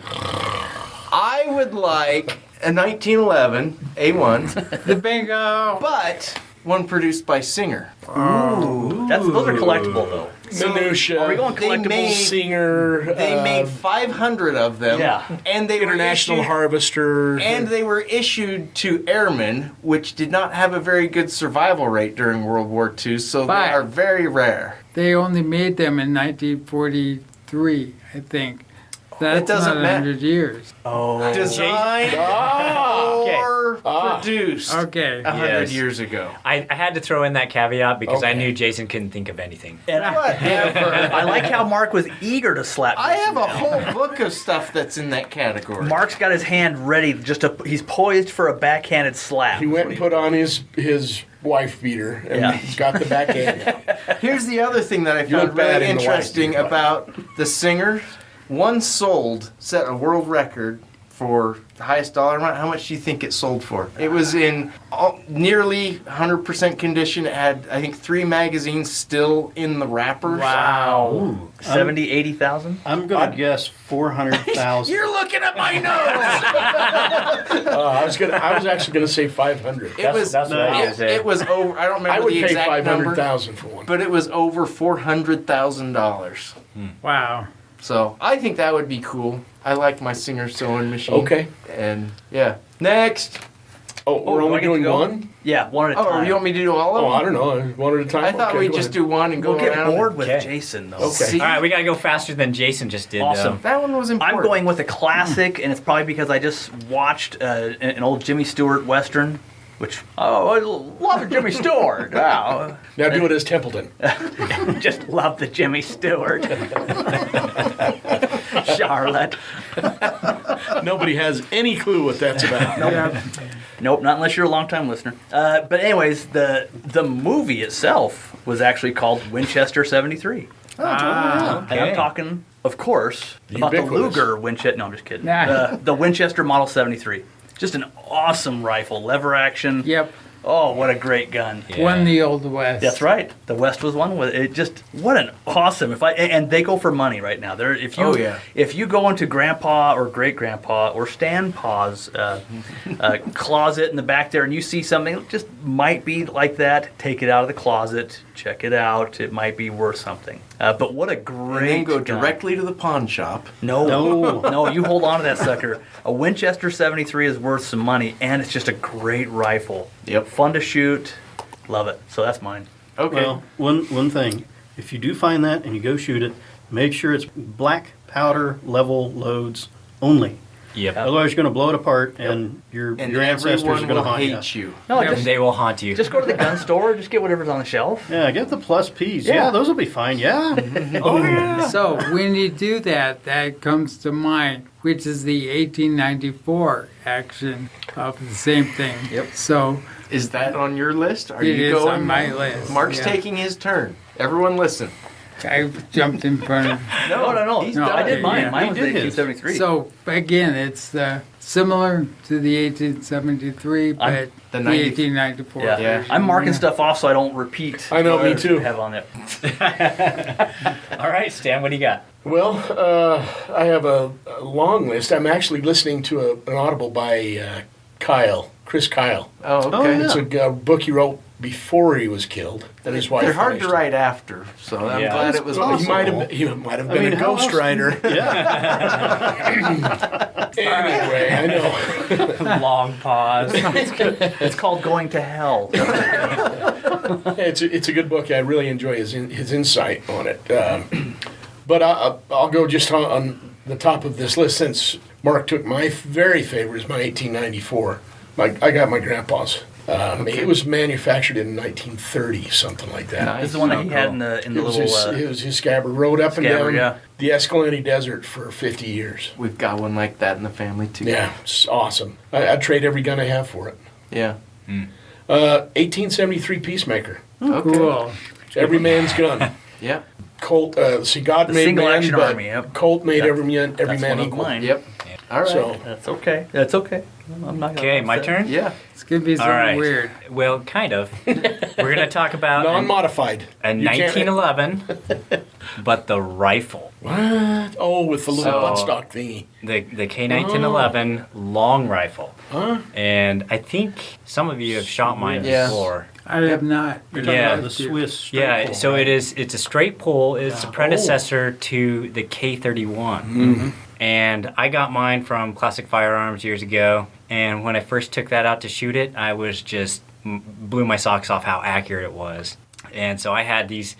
I would like a 1911 A1, The bingo! but one produced by Singer. Those are collectible though. Minutia. Are we going They collectible? made- Singer. They made 500 of them. Yeah. And they International were issued, Harvester. And they were issued to airmen, which did not have a very good survival rate during World War II, so they But- are very rare. They only made them in 1943, I think. That's doesn't not matter. 100 years. Oh. Designed or produced Okay. 100 Yes. years ago. I had to throw in that caveat because I Okay. knew Jason couldn't think of anything. And Whatever. I like how Mark was eager to slap. I Jason have a down. whole book of stuff that's in that category. Mark's got his hand ready, he's poised for a backhanded slap. He went and put on his wife beater and Yeah. he's got the backhand out. Here's the other thing that I You look found bad really in the interesting white, about the Singer. One sold, set a world record for the highest dollar amount. How much do you think it sold for? It was in nearly 100% condition. It had, I think, 3 magazines still in the wrappers. Wow. 70, 80,000? I'm going to guess 400,000. You're looking at my nose! I was actually going to say 500. It was, that's what I was gonna say. it was over, I don't remember I would the pay exact number, 500,000 for one. but it was over $400,000. Wow. So I think that would be cool. I like my Singer sewing machine. Okay. And yeah. Next. Oh, we're do I only get to doing go? one? Yeah, one at a Oh, time. you want me to do all of Oh, them? I don't know. One at a time. I thought Okay, we'd go just ahead. do one and go We'll get around. bored with Okay. Jason, though. Okay. See, All right, we got to go faster than Jason just did. Awesome. that one was important. I'm going with a classic, and it's probably because I just watched an old Jimmy Stewart Western, which, I love the Jimmy Stewart. Wow. Now do it as Templeton. Just love the Jimmy Stewart. Charlotte. Nobody has any clue what that's about. Yeah. Nope, not unless you're a longtime listener. But anyways, the movie itself was actually called Winchester 73. Ah. And I'm talking, of course, about the Ubiquitous. Luger Winchester. No, I'm just kidding. Nah. The Winchester Model 73. Just an awesome rifle, lever action. Yep. Oh, what a great gun. Yeah. Won the Old West. That's right. The West was one with it. Just what an awesome. And they go for money right now. They're Oh, yeah. If you go into Grandpa or Great Grandpa or Stanpa's closet in the back there, and you see something that just might be like that, take it out of the closet, check it out. It might be worth something. But what a and great then go gun. directly to the pawn shop. No, you hold on to that sucker. A Winchester 73 is worth some money, and it's just a great rifle. Yep. Fun to shoot. Love it. So that's mine. Okay. Well, one thing. If you do find that and you go shoot it, make sure it's black powder level loads only. Yep. Otherwise, you're going to blow it apart, and your and ancestors are everyone going to will haunt you. hate you. No, Yep, they will haunt you. just go to the gun store. Just get whatever's on the shelf. Yeah, get the plus Ps. Yeah. Yeah, those will be fine. Yeah. Oh yeah. So when you do that, that comes to mind, which is the 1894 action of the same thing. Yep. So Is that on your list? Are it you is going? on my list. Mark's yeah. taking his turn. Everyone listen. I jumped in front of. No. He's No, done. I did mine. Yeah. Mine He was did his. 1873. So again, it's similar to the 1873, but The the 90 1894. yeah. Yeah. I'm marking stuff off so I don't repeat. I know, what me I too. Have on it. All right, Stan, what do you got? Well, I have a long list. I'm actually listening to an audible by Chris Kyle. Oh, Oh, okay. yeah. It's a book he wrote before he was killed. That his wife. They're hard to finished. write after, so I'm Yeah. glad it was Well, he possible. might have I been mean, a how else- ghostwriter. Yeah. Anyway, I know. Long pause. It's called Going to Hell. It's a good book. I really enjoy his insight on it. But I'll go just on the top of this list since Mark took my very favorite is my 1894. I got my grandpa's It was manufactured in 1930, something like that. This is the one that he had in the It little. was his scabbard. Rode up and Scabbard, down yeah. the Escalante Desert for 50 years. We've got one like that in the family too. Yeah, it's awesome. I'd trade every gun I have for it. Yeah. 1873 Peacemaker. Okay. Cool. Every man's gun. Yeah. Colt, God The made single man, action but army, yep. Colt made That's- every man That's one of equal. mine. Yep. All right. So, That's okay. That's okay. I'm not gonna. Okay, my upset. turn? yeah. It's going to be All something right. weird. Well, kind of. We're going to talk about non-modified. a You can't- 1911, but the rifle. What? Oh, with the little So- buttstock thingy. The K1911 long rifle. Huh? And I think some of you have shot mine Yeah. before. I have not. You're but talking Yeah. about the Swiss straight Yeah, pull, so right? it's a straight pull. It's a predecessor to the K31. And I got mine from Classic Firearms years ago. And when I first took that out to shoot it, I was just blew my socks off how accurate it was. And so I had these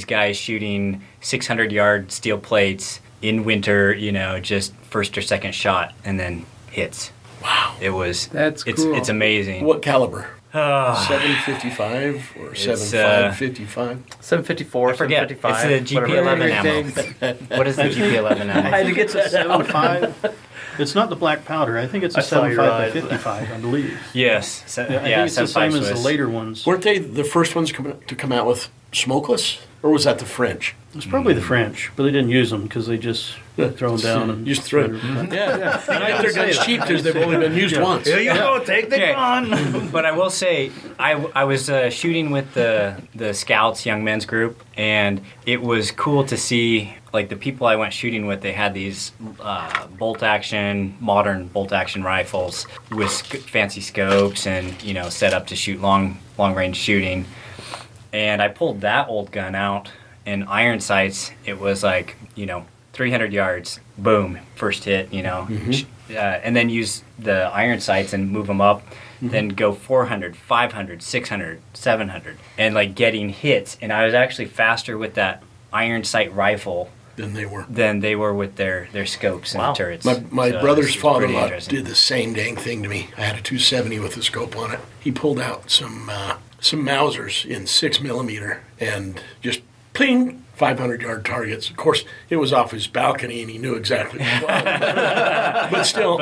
guys shooting 600-yard steel plates in winter, just first or second shot and then hits. Wow. It was That's cool. it's amazing. What caliber? Ah, 755 or It's, 7555? 754. I forget. 755. It's the whatever. GP11 ammo. Everything. What is the GP11 I had ammo? to get to that down. 7.5. It's not the black powder. I think it's a I saw your 7.5 eyes. by 55, I believe. Yes. Yeah, I think it's the 7.5 same as the Swiss. later ones. Weren't they the first ones to come out with smokeless? Or was that the French? It's probably the French, but they didn't use them because they just throw them down and Just throw it. Yeah. They like their guns cheap because they've only been used once. Here you go. Take the Okay. gun. But I will say, I was shooting with the Scouts Young Men's Group, and it was cool to see, like, the people I went shooting with, they had these modern bolt-action rifles with fancy scopes and, set up to shoot long-range shooting. And I pulled that old gun out, and iron sights, it was like, 300 yards, boom, first hit, and then use the iron sights and move them up, then go 400, 500, 600, 700, and like getting hits. And I was actually faster with that iron sight rifle Than they were. with their scopes and Wow. turrets. My So brother's it's pretty father-in-law interesting. did the same dang thing to me. I had a 270 with a scope on it. He pulled out some Mausers in 6mm and just pling, 500-yard targets. Of course, it was off his balcony and he knew exactly what it was. But still,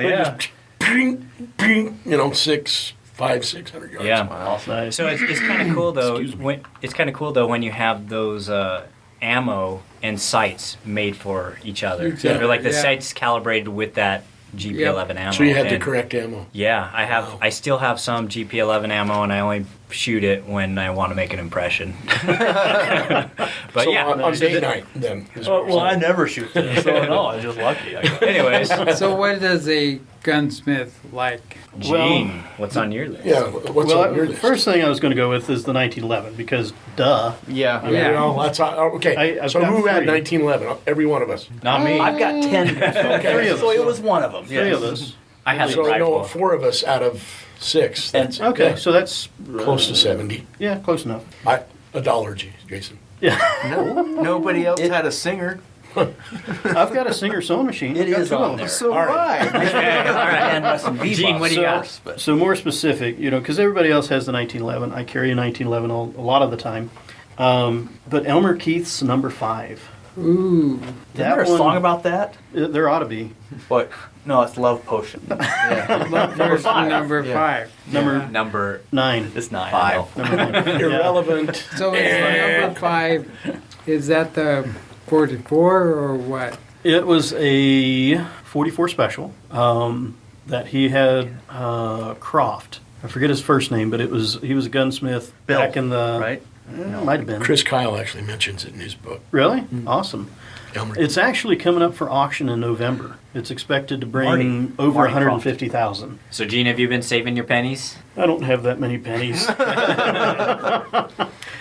yeah. just ping, ping, 600 yards. Yeah. That's nice. So it's kind of cool though. Excuse me. It's kind of cool though when you have those ammo and sights made for each other. Exactly. Or like the Yeah. sights calibrated with that GP11 ammo. So you had the And, correct ammo. Yeah, I have. Wow. I still have some GP11 ammo, and I only shoot it when I want to make an impression. But So yeah. on date night, then. is what you're Well, I saying. never shoot them, so no, I was just lucky. Anyways, So what does a gunsmith like? Gene, what's on your list? Yeah, what's on your the list? first thing I was going to go with is the 1911 because, duh. Yeah. Yeah. That's okay. I've So got who had three. 1911? Every one of us. Not me. I've got 10. Okay. So it was one of them. Three of us. I have So the no, rifle. 4 of us out of 6. That's Okay, so that's close to 70. Yeah, close enough. $1, Jason. Nobody else had a singer. I've got a Singer sewing machine. It I've got is two of on them. there. So All right. And some V-Bucks. Gene, what do you got? So more specific, because everybody else has the 1911. I carry a 1911 a lot of the time. But Elmer Keith's number 5. Ooh. Isn't there a song about that? There ought to be. What? No, it's Love Potion. First number Yeah. 5. Number 9. It's 9. 5. Number 9. Irrelevant. So is number 5, is that the 44 or what? It was a 44 special that he had Croft. I forget his first name, but he was a gunsmith Bill, back in the right? Might have been. Chris Kyle actually mentions it in his book. Really? Awesome. Elmer. It's actually coming up for auction in November. It's expected to bring Marty. over Marty Croft. 150,000. So Gene, have you been saving your pennies? I don't have that many pennies.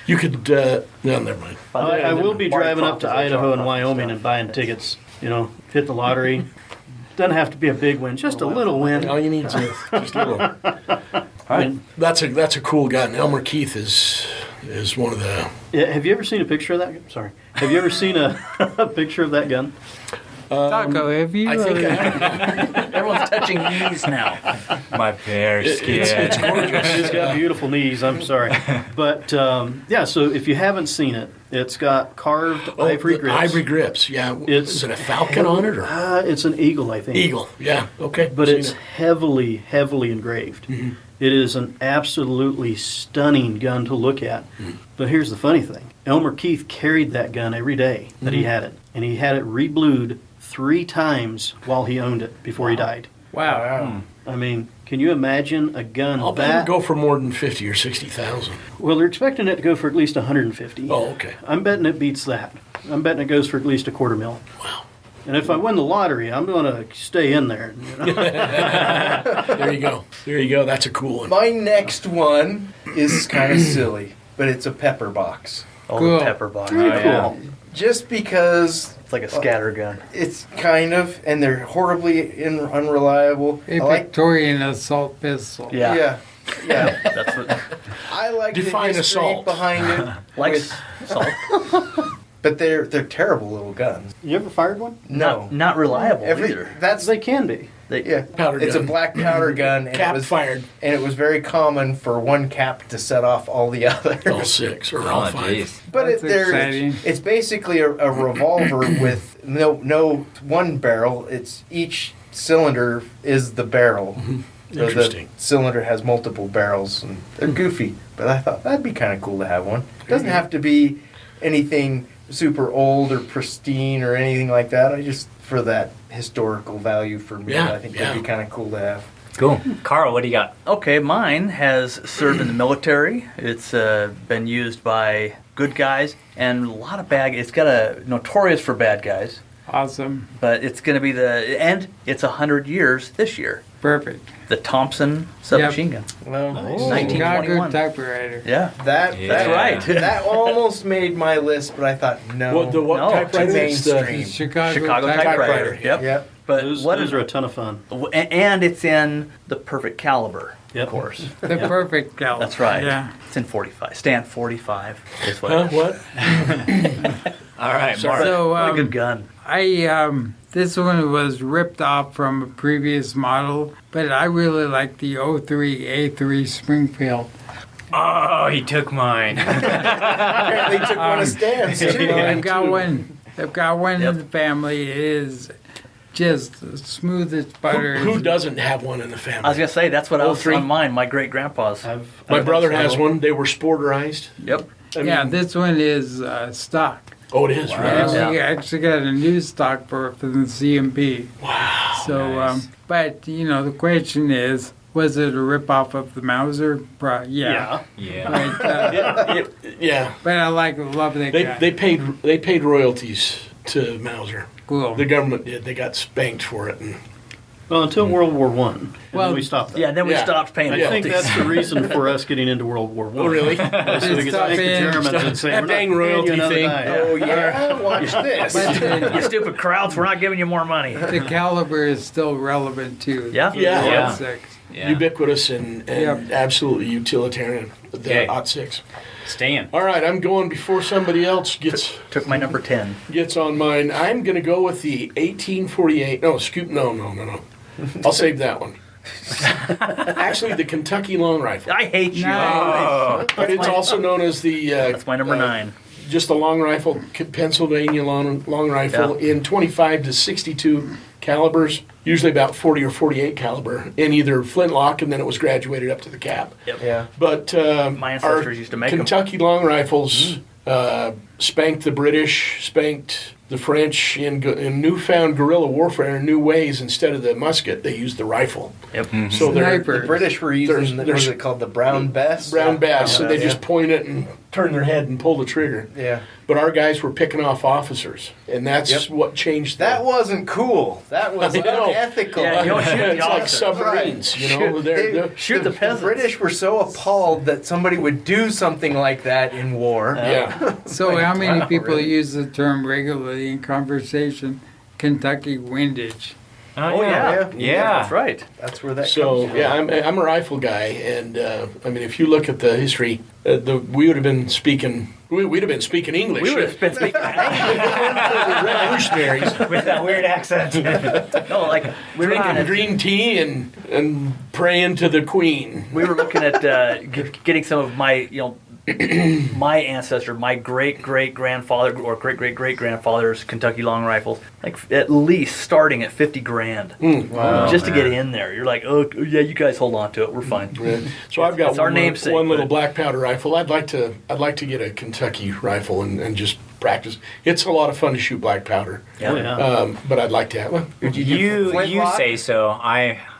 You could, no, never mind. I will be Marty driving Croft up to is a Idaho drop and off Wyoming stuff. and buying tickets. Hit the lottery. Doesn't have to be a big win, just a little win. All you need is just a little. Right. That's a cool gun. Elmer Keith is one of the. Yeah, have you ever seen a picture of that? Sorry. Have you ever seen a picture of that gun? Taco, have you? I think I have. Everyone's touching knees now. My bear skin. It's gorgeous. It's got beautiful knees. I'm sorry, but yeah. So if you haven't seen it, it's got carved ivory the grips. Ivory grips, yeah. Is it a falcon on it or It's an eagle, I think. eagle? Yeah, okay. But Seen it's it. heavily, heavily engraved. Mm-hmm. It is an absolutely stunning gun to look at. But here's the funny thing. Elmer Keith carried that gun every day that he had it. And he had it reblued 3 times while he owned it before he died. Wow. I mean, can you imagine a gun I'll bet that... it'd go for more than 50 or 60,000. Well, they're expecting it to go for at least 150. Oh, okay. I'm betting it beats that. I'm betting it goes for at least $250,000. Wow. And if I win the lottery, I'm going to stay in there. You know? There you go. There you go. That's a cool one. My next one is kind of silly, but it's a pepper box. Oh, Cool. the pepper box. yeah. Just because It's like a scatter gun. it's kind of, and they're horribly unreliable. A I like, Victorian assault pistol. Yeah. yeah. That's what. I like Define the history assault. behind it, Like with- salt. but they're terrible little guns. You ever fired one? No, Not reliable either. that's They can be. yeah. Powder It's gun. a black powder gun, and Cap it was fired. and it was very common for one cap to set off all the others. All 6 or all Oh, 5. jeez. But That's exciting. it's basically a revolver with no one barrel. It's each cylinder is the barrel. So Interesting. the cylinder has multiple barrels, and they're goofy. But I thought that'd be kind of cool to have one. It doesn't have to be anything super old or pristine or anything like that. I just for that historical value for me, Yeah, I think yeah. that'd be kind of cool to have. Cool. Carl, what do you got? Okay, mine has served in the military. It's been used by good guys and a lot of bad. It's got a notorious for bad guys, Awesome. but it's going to be and it's 100 years this year. Perfect. The Thompson submachine gun. Well, Chicago 1921. typewriter. Yeah. that's right. That almost made my list, but I thought no. What No, typewriter? It's the- mainstream. Chicago, Chicago typewriter. Yep. Yep. But Those what are a ton of fun. and it's in the perfect caliber, Yep. of course. The perfect caliber. That's right. Yeah. It's in 45. Stand 45 is what Huh? it is. What? All right, Sorry. Mark. So What a good gun. this one was ripped off from a previous model, but I really like the 03A3 Springfield. Oh, he took mine. Apparently took one of Stan's too. Well, I've got one. I've got one Yep. in the family. It is just smooth as butter. Who doesn't have one in the I was family? going to say, that's what I was 03? on mine, my great grandpa's. My brother has one. They were sporterized. Yep. I Yeah, mean- this one is stock. Oh, it is, right? And Yeah. we actually got a new stock for it from the CMP. Wow. So, nice. but the question is, was it a ripoff of the Mauser? Yeah. Yeah. But, Yeah. but I love that guy. They paid royalties to Mauser. Cool. The government did. They got spanked for it. And Well, until World War One, Well, then we stopped that. Yeah, then we Yeah. stopped paying I think royalties. that's the reason for us getting into World War One. oh, really? So we could Stop thank the paying- Germans and say, That "We're not dang paying you royalty another thing." dime." Oh yeah, watch this. But You stupid crowds, we're not giving you more money. the caliber is still relevant too. Yeah? Yeah. Yeah. 06. Yeah. Ubiquitous and Yep. absolutely utilitarian. The Okay. OT6. Stan. All right, I'm going before somebody else Took my number 10. gets on mine. I'm going to go with the 1848. No, No. I'll save that one. Actually, the Kentucky long rifle. I hate you. Nice. But it's also known as the That's my number 9. just a long rifle, Pennsylvania long rifle in 25 to 62 calibers, usually about 40 or 48 caliber, in either flintlock, and then it was graduated up to the cap. Yeah. But My ancestors used to make 'em. Kentucky long rifles spanked the British, spanked the French in newfound guerrilla warfare in new ways. Instead of the musket, they used the rifle. Yep. So they're Sniper. The British were using what there's- was it called, the brown bess? brown bass, so they Yeah. just point it and turn their head and pull the trigger. Yeah. But our guys were picking off officers, and that's Yep. what changed That wasn't cool. That was I know. unethical. Yeah, you don't shoot the It's like officers. submarines, you know. They're- Shoot the peasants. British were so appalled that somebody would do something like that in war. yeah. So how many Wow, people really? use the term regularly in conversation? Kentucky windage. Oh yeah. Yeah. That's right. That's where that So comes from. yeah, I'm a rifle guy, and I mean, if you look at the history, we would have been speaking. We'd have been speaking English. We would have been speaking. revolutionaries With that weird accent. No, like we were looking drinking at, green tea and praying to the Queen. we were looking at getting some of my my ancestor, my great grandfather or great grandfather's Kentucky long rifles, like at least starting at $50,000 Wow, just to get man. in there. You're like, oh yeah, you guys hold on to it. We're fine. Yeah. So I've got It's our one, namesake, one little but- black powder rifle. I'd like to get a Kentucky rifle and just practice. It's a lot of fun to shoot black powder. Oh, yeah. But I'd like to have one. You say so.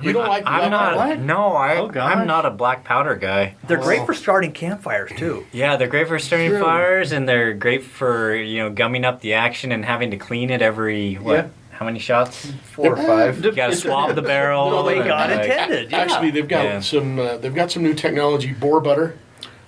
You don't like I'm black not. powder? No, Oh, gosh. I'm not a black powder guy. They're great for starting campfires too. Yeah, they're great for starting True. fires, and they're great for gumming up the action and having to clean it every Yeah. How many shots? 4 or 5. You gotta swab the barrel. Well, they and, got like- intended. Yeah. Actually, they've got Yeah. some new technology, bore butter.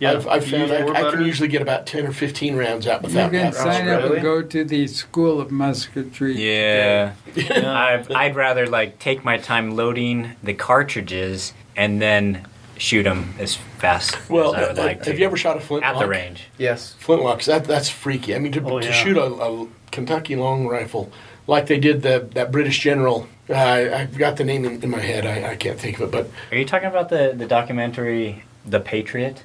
Yeah, I've you found use more I butter? can usually get about 10 or 15 rounds out You without can that. sign up really? and go to the School of Musketry. Yeah. Yeah. I'd rather like take my time loading the cartridges and then shoot them as fast Well, as I would like to. have you ever shot a flintlock? at the range? Yes. Flintlocks, that's freaky. I mean, to Oh, yeah. shoot a Kentucky long rifle like they did that British general. I've got the name in my head. I can't think of it, but Are you talking about the documentary The Patriot?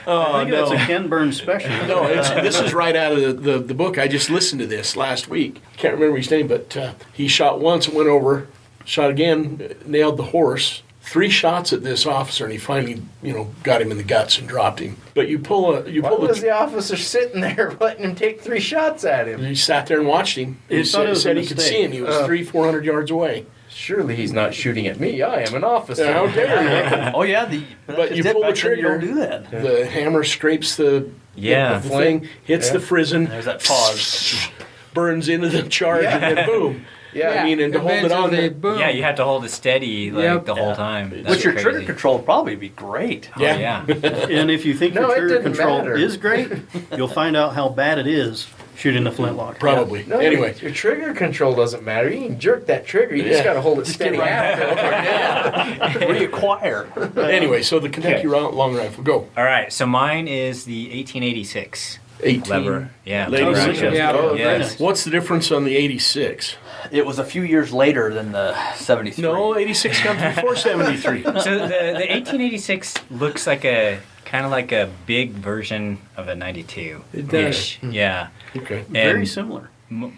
I think that's a Ken Burns special. no, this is right out of the book. I just listened to this last week. Can't remember his name, but he shot once and went over, shot again, nailed the horse. 3 shots at this officer, and he finally, got him in the guts and dropped him. But you pull Why was the the officer sitting there letting him take 3 shots at him? he sat there and watched him. He He thought it was said a he could mistake. see him. He was 300-400 yards away. Surely he's not shooting at me. I am an officer. How dare Oh yeah, But you pull the You trigger. don't do that. you? The hammer scrapes the Yeah. the thing, hits the frizzen, There's that pause. burns into the charge, and then boom. Yeah. I mean, and to hold it on Eventually, there. boom. Yeah, you have to hold it steady like Yep. the whole time. That's Which your crazy. trigger control would probably be great. Oh, Yeah. yeah. And if you think No, your it trigger didn't control matter. is great, you'll find out how bad it is shooting a flintlock. Probably. No, Anyway, your trigger control doesn't matter. You can jerk that trigger. You just Yeah. got to hold it steady after. Reacquire. anyway, so the Kentucky long rifle, go. All right, so mine is the 1886 18. lever. Yeah, Ladies lever and action. gentlemen. Yeah. Oh, Yes. nice. What's the difference on the 86? It was a few years later than the 73. No, 86 comes before 73. So the 1886 looks like a kind of like a big version of a 92. It does. Ish. Yeah. Okay. Very And similar.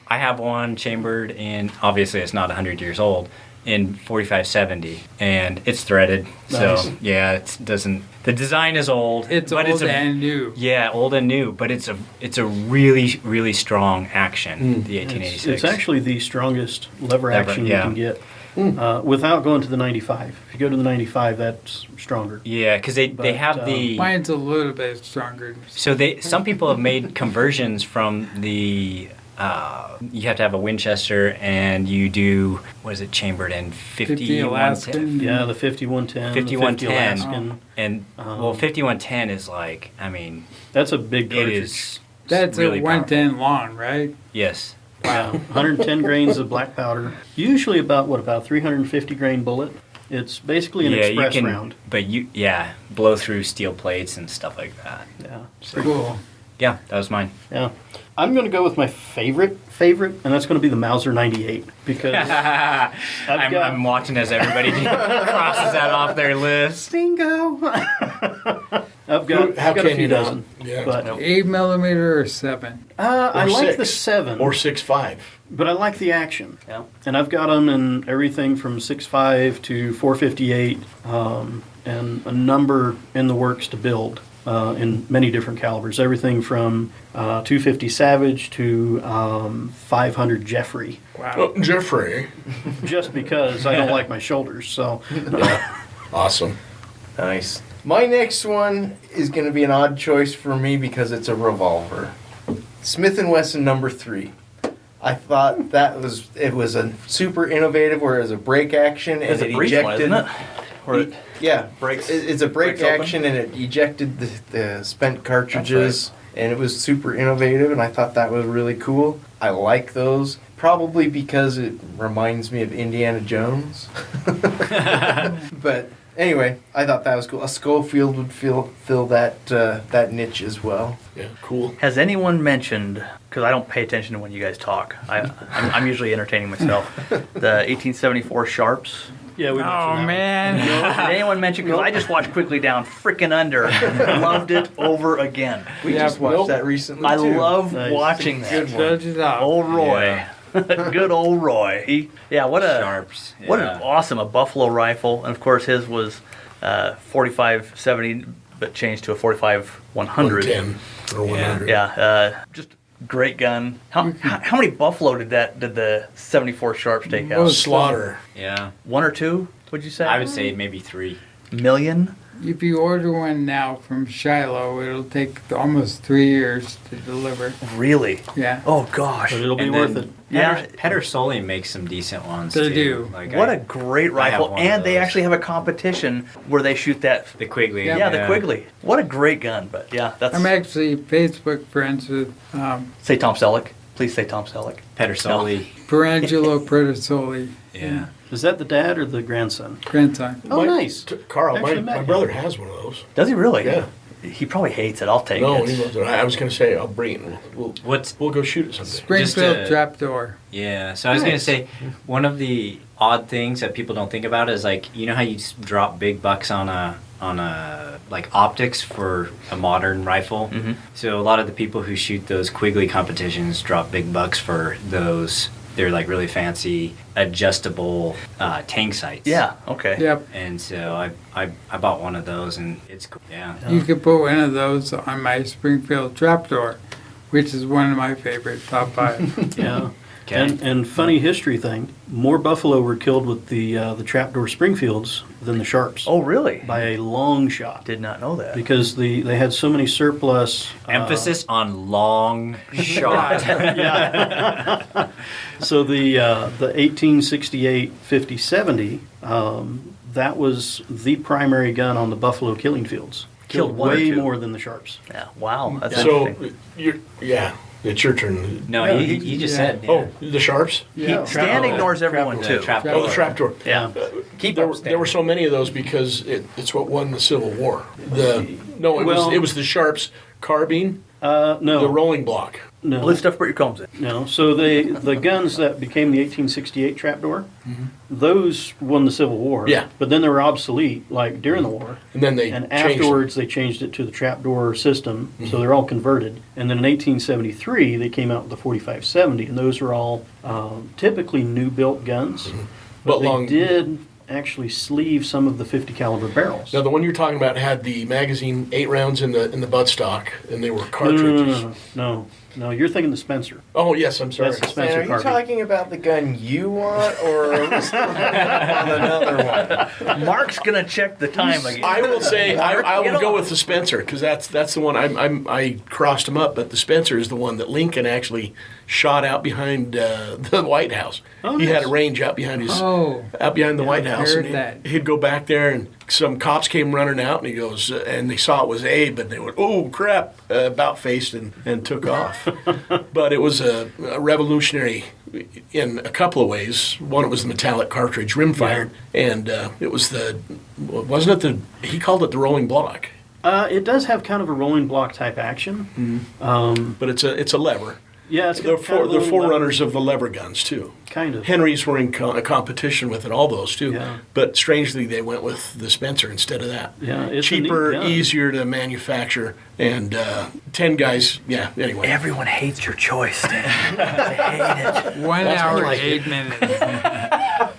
I have one chambered in, obviously it's not 100 years old, in 4570, and it's threaded. Nice. So yeah, it doesn't. The design is old. It's but old a, and new. Yeah, old and new, but it's a really strong action. The 1886. It's actually the strongest lever Lever, action yeah. you can get without going to the 95. If you go to the 95, that's stronger. Yeah, because they But, have the. Mine's a little bit stronger. So some people have made conversions from the. You have to have a Winchester, and you do what is it chambered in 50 Alaskan. Yeah, the 5110, 5110. the 50 Alaskan. And well, 5110 is like, I mean, That's a big it cartridge. is. That's really a 110 long, right? Yes. Wow. 110 grains of black powder. Usually about 350 grain bullet. It's basically an express you can, round. but blow through steel plates and stuff like that. Yeah. Cool. Yeah, that was mine. Yeah. I'm going to go with my favorite, and that's going to be the Mauser 98 because I'm watching as everybody crosses that off their list. bingo. I've got How a can few you not? dozen. Yeah. But 8mm or 7. I Or like the 6. 7, Or 6.5. but I like the action. Yeah. And I've got them in everything from 6.5 to 458, and a number in the works to build in many different calibers. Everything from 250 Savage to 500 Jeffrey. Wow. Oh, Jeffrey. Just because I don't like my shoulders. So Awesome. Nice. My next one is going to be an odd choice for me because it's a revolver. Smith & Wesson number 3. I thought it was a super innovative where it was a break action and It's a it breech one, ejected. isn't it? Where it Yeah, breaks. It's a break breaks open? action and it ejected the spent cartridges, and it was super innovative, and I thought that was really cool. I like those. probably because it reminds me of Indiana Jones. But anyway, I thought that was cool. A Schofield would fill that niche as well. Yeah, cool. Has anyone mentioned, because I don't pay attention to when you guys talk, I'm usually entertaining myself, the 1874 Sharps? Yeah, we mentioned Oh, that man. Did anyone mention, because I just watched Quickly Down, frickin' Under, loved it over again. We Yeah, just watched nope. that recently, I too. love Nice. watching that. Good one. Judge it out. Old Roy. Yeah. Good old Roy. What a Sharps. what yeah. an awesome, a Buffalo rifle. And of course his was 45-70, but changed to a 45-100. 110 or 100. Yeah, just great gun. How many Buffalo did the 74 Sharps take out? Most. Slaughter. Yeah. One or two, would you say? I would say maybe 3. Million? If you order one now from Shiloh, it'll take almost 3 years to deliver. Really? Yeah. Oh gosh. But it'll be And worth then it. Yeah. Pedersoli makes some decent ones. They too. do. Like What a great I have rifle. one of And they those. actually have a competition where they shoot that. the Quigley. Yeah. The Quigley. What a great gun. But yeah, that's. I'm actually Facebook friends with Say Tom Selleck. Please say Tom Selleck. Pedersoli. Perangelo Pedersoli, Yeah. Is that the dad or the grandson? grandson. Oh, nice. Carl, Actually my met him. brother has one of those. Does he really? Yeah. He probably hates it. I'll take No, it. he loves it. I was going to say, I'll bring it. We'll go shoot it someday. Springfield Just, Trapdoor. Yeah. So I was gonna say one of the odd things that people don't think about is like you know how you just drop big bucks on a like optics for a modern rifle. Mhm. So a lot of the people who shoot those Quigley competitions drop big bucks for those. They're like really fancy adjustable tank sights. Yeah. Okay. Yep. And so I bought one of those and it's cool. Yeah. You could put one of those on my Springfield Trapdoor, which is one of my favorite top 5. Yeah. Okay. And funny history thing, more buffalo were killed with the Trapdoor Springfields than the Sharps Oh, really? by a long shot Did not know that. because they had so many surplus. Emphasis on long shot. So the 1868 50-70, that was the primary gun on the buffalo killing fields. Killed one or way two. more than the Sharps. Yeah. Wow. That's So, interesting. it's your turn. No, Yeah, he just said. Yeah. Oh, the Sharps? Yeah. Stan ignores everyone The too. Trapdoor. Oh, the Trapdoor. Yeah. Keep There, up, there were so many of those because it's what won the Civil War. It was the Sharps carbine, No, the rolling block. no, Lift stuff, put your combs in. no. So the guns that became the 1868 Trapdoor, those won the Civil War. Yeah. But then they were obsolete, like during the war. And then they And changed afterwards, they changed it to the trapdoor system, so they're all converted. And then in 1873, they came out with the 4570, and those are all typically new built guns. But They long- did actually sleeve some of the 50 caliber barrels. Now the one you're talking about had the magazine 8 rounds in the buttstock, and they were no, cartridges. no, you're thinking the Spencer. Oh yes, I'm sorry. That's the Man, Spencer are you carbine. talking about the gun you want, or are we still on another one? Mark's gonna check the time again. I will say I Get will go on. with the Spencer because that's the one I crossed them up, but the Spencer is the one that Lincoln actually shot out behind the White House. Oh, he had nice. a range out behind his Oh, out behind the White House, heard and that. he'd go back there, and some cops came running out, and he goes, and they saw it was Abe, and they went, "Oh crap!" About faced and took off. But it was a revolutionary in a couple of ways. One, it was the metallic cartridge, rim fired, and it was wasn't it he called it the rolling block, It does have kind of a rolling block type action. but it's a lever. Yeah, it's They're got kind of a the little forerunners of the lever guns too. Kind of. Henrys were in a competition with it, all those too. Yeah. But strangely, they went with the Spencer instead of that. Yeah, it's a cheaper, neat gun. easier to manufacture, and 10 guys. Yeah. Anyway, Everyone hates your choice, Stan. They hate it. 1 That's hour, like 8 minutes.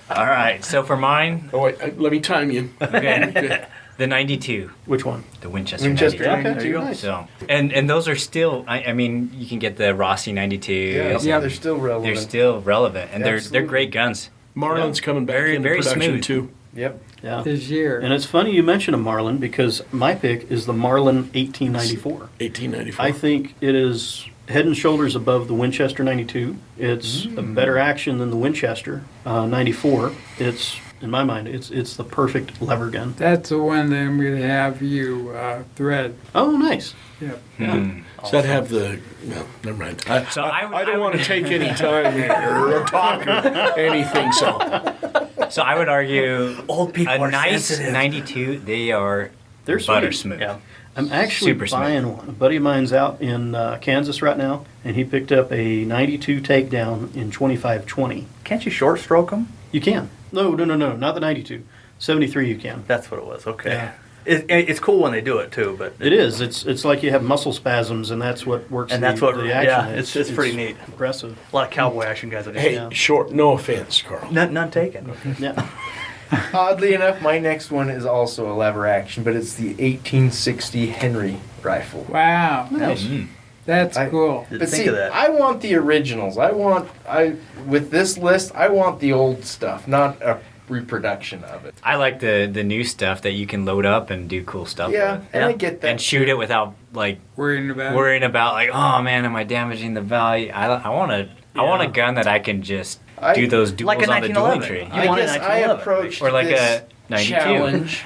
All right. So for mine, oh wait, let me time you. okay, the 92, Which one? the Winchester. Winchester 92. 92. there you go. Nice. So and those are still. I mean, you can get the Rossi 92. Yeah, they're still relevant. They're still relevant, and they're Absolutely. great guns. Marlin's coming back Very, into very production smooth. too. Yep. Yeah. this year. And it's funny you mention a Marlin because my pick is the Marlin 1894. 1894. I think it is head and shoulders above the Winchester 92. It's a better action than the Winchester 94. It's, in my mind, it's the perfect lever gun. That's the one that I'm going to have you thread. Oh, nice. Yep. Does that have the? No, never mind. So I don't want to take any time here or talk or anything. So I would argue Old people a are nice sensitive. 92. They are They're butter sweet. smooth. Yeah. I'm actually Super smooth. buying one. A buddy of mine's out in Kansas right now, and he picked up a 92 takedown in 2520. Can't you short stroke them? You can. No, not the 92. 73 you can. That's what it was. Okay. Yeah. It's cool when they do it too, but It is. It's like you have muscle spasms, and that's what works. And that's what- the yeah, action. it's pretty neat. Impressive. a lot of cowboy action guys. That do. Hey, Yeah. short. No offense, Carl. None taken. Yeah. Oddly enough, my next one is also a lever action, but it's the 1860 Henry rifle. Wow. Nice. That's I- cool. Didn't But think see, of that. I want the originals. With this list, I want the old stuff, not a reproduction of it. I like the new stuff that you can load up and do cool stuff Yeah, with. and Yeah. I get that. And shoot it without like Worrying about worrying about like, oh man, am I damaging the value? I want a gun that I can just do those duels Like a on the dueling 1911. tree. You I want a guess I 1911, approached Or like this a 92. challenge.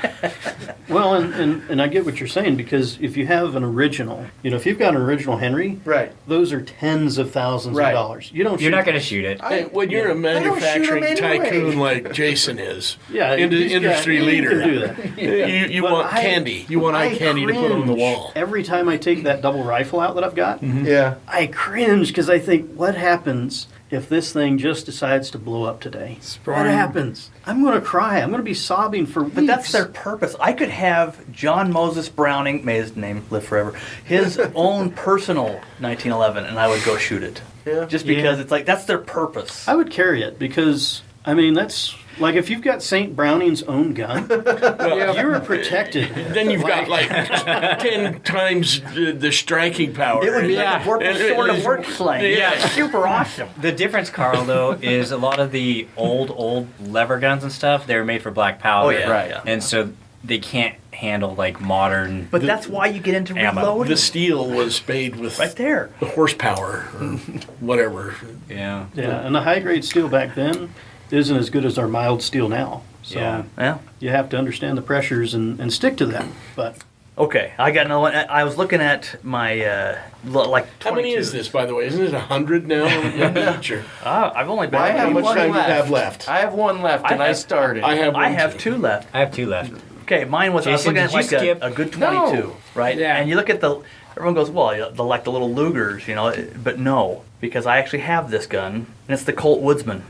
Well, and I get what you're saying because if you have an original, if you've got an original Henry, Right. those are tens of thousands Right. of dollars. You don't. You're shoot not going to shoot it. Hey, when you're a don't shoot 'em manufacturing anyway. tycoon like Jason is, Yeah, he's industry got- leader, You can do that. you But want I- candy. You want eye I candy to put on the cringe wall. Every time I take that double rifle out that I've got, Yeah. I cringe because I think, what happens if this thing just decides to blow up today? What Sprung. happens? I'm going to cry. I'm going to be sobbing for weeks. But that's their purpose. I could have John Moses Browning, may his name live forever, his own personal 1911, and I would go shoot it. Yeah. Just because it's like, that's their purpose. I would carry it because, that's like if you've got St. Browning's own gun, you're protected. Then you've got like 10 times the striking power. It would be Yeah. like a work And- sword and- of work slang. Yeah. Super awesome. The difference, Carl, though, is a lot of the old lever guns and stuff, they were made for black powder. Oh, yeah. Right. yeah. And so they can't handle like modern. But that's why you get into Ammo. reloading. The steel was made with right there. the horsepower or whatever. Yeah. Yeah, and the high grade steel back then isn't as good as our mild steel now. So Yeah. Yeah. you have to understand the pressures and stick to them. But Okay, I got another one. I was looking at my like 22. How many is this, by the way? Isn't it 100 now? Each or- I've only been. I have How much one time do you left. have left? I have one left, and I have- started. I have one I have too. two left. I have two left. Okay, mine was I was Jason, looking at did you like skip? a good 22, No. right? Yeah. And you look at everyone goes, well, the like the little Lugers, but no, because I actually have this gun, and it's the Colt Woodsman,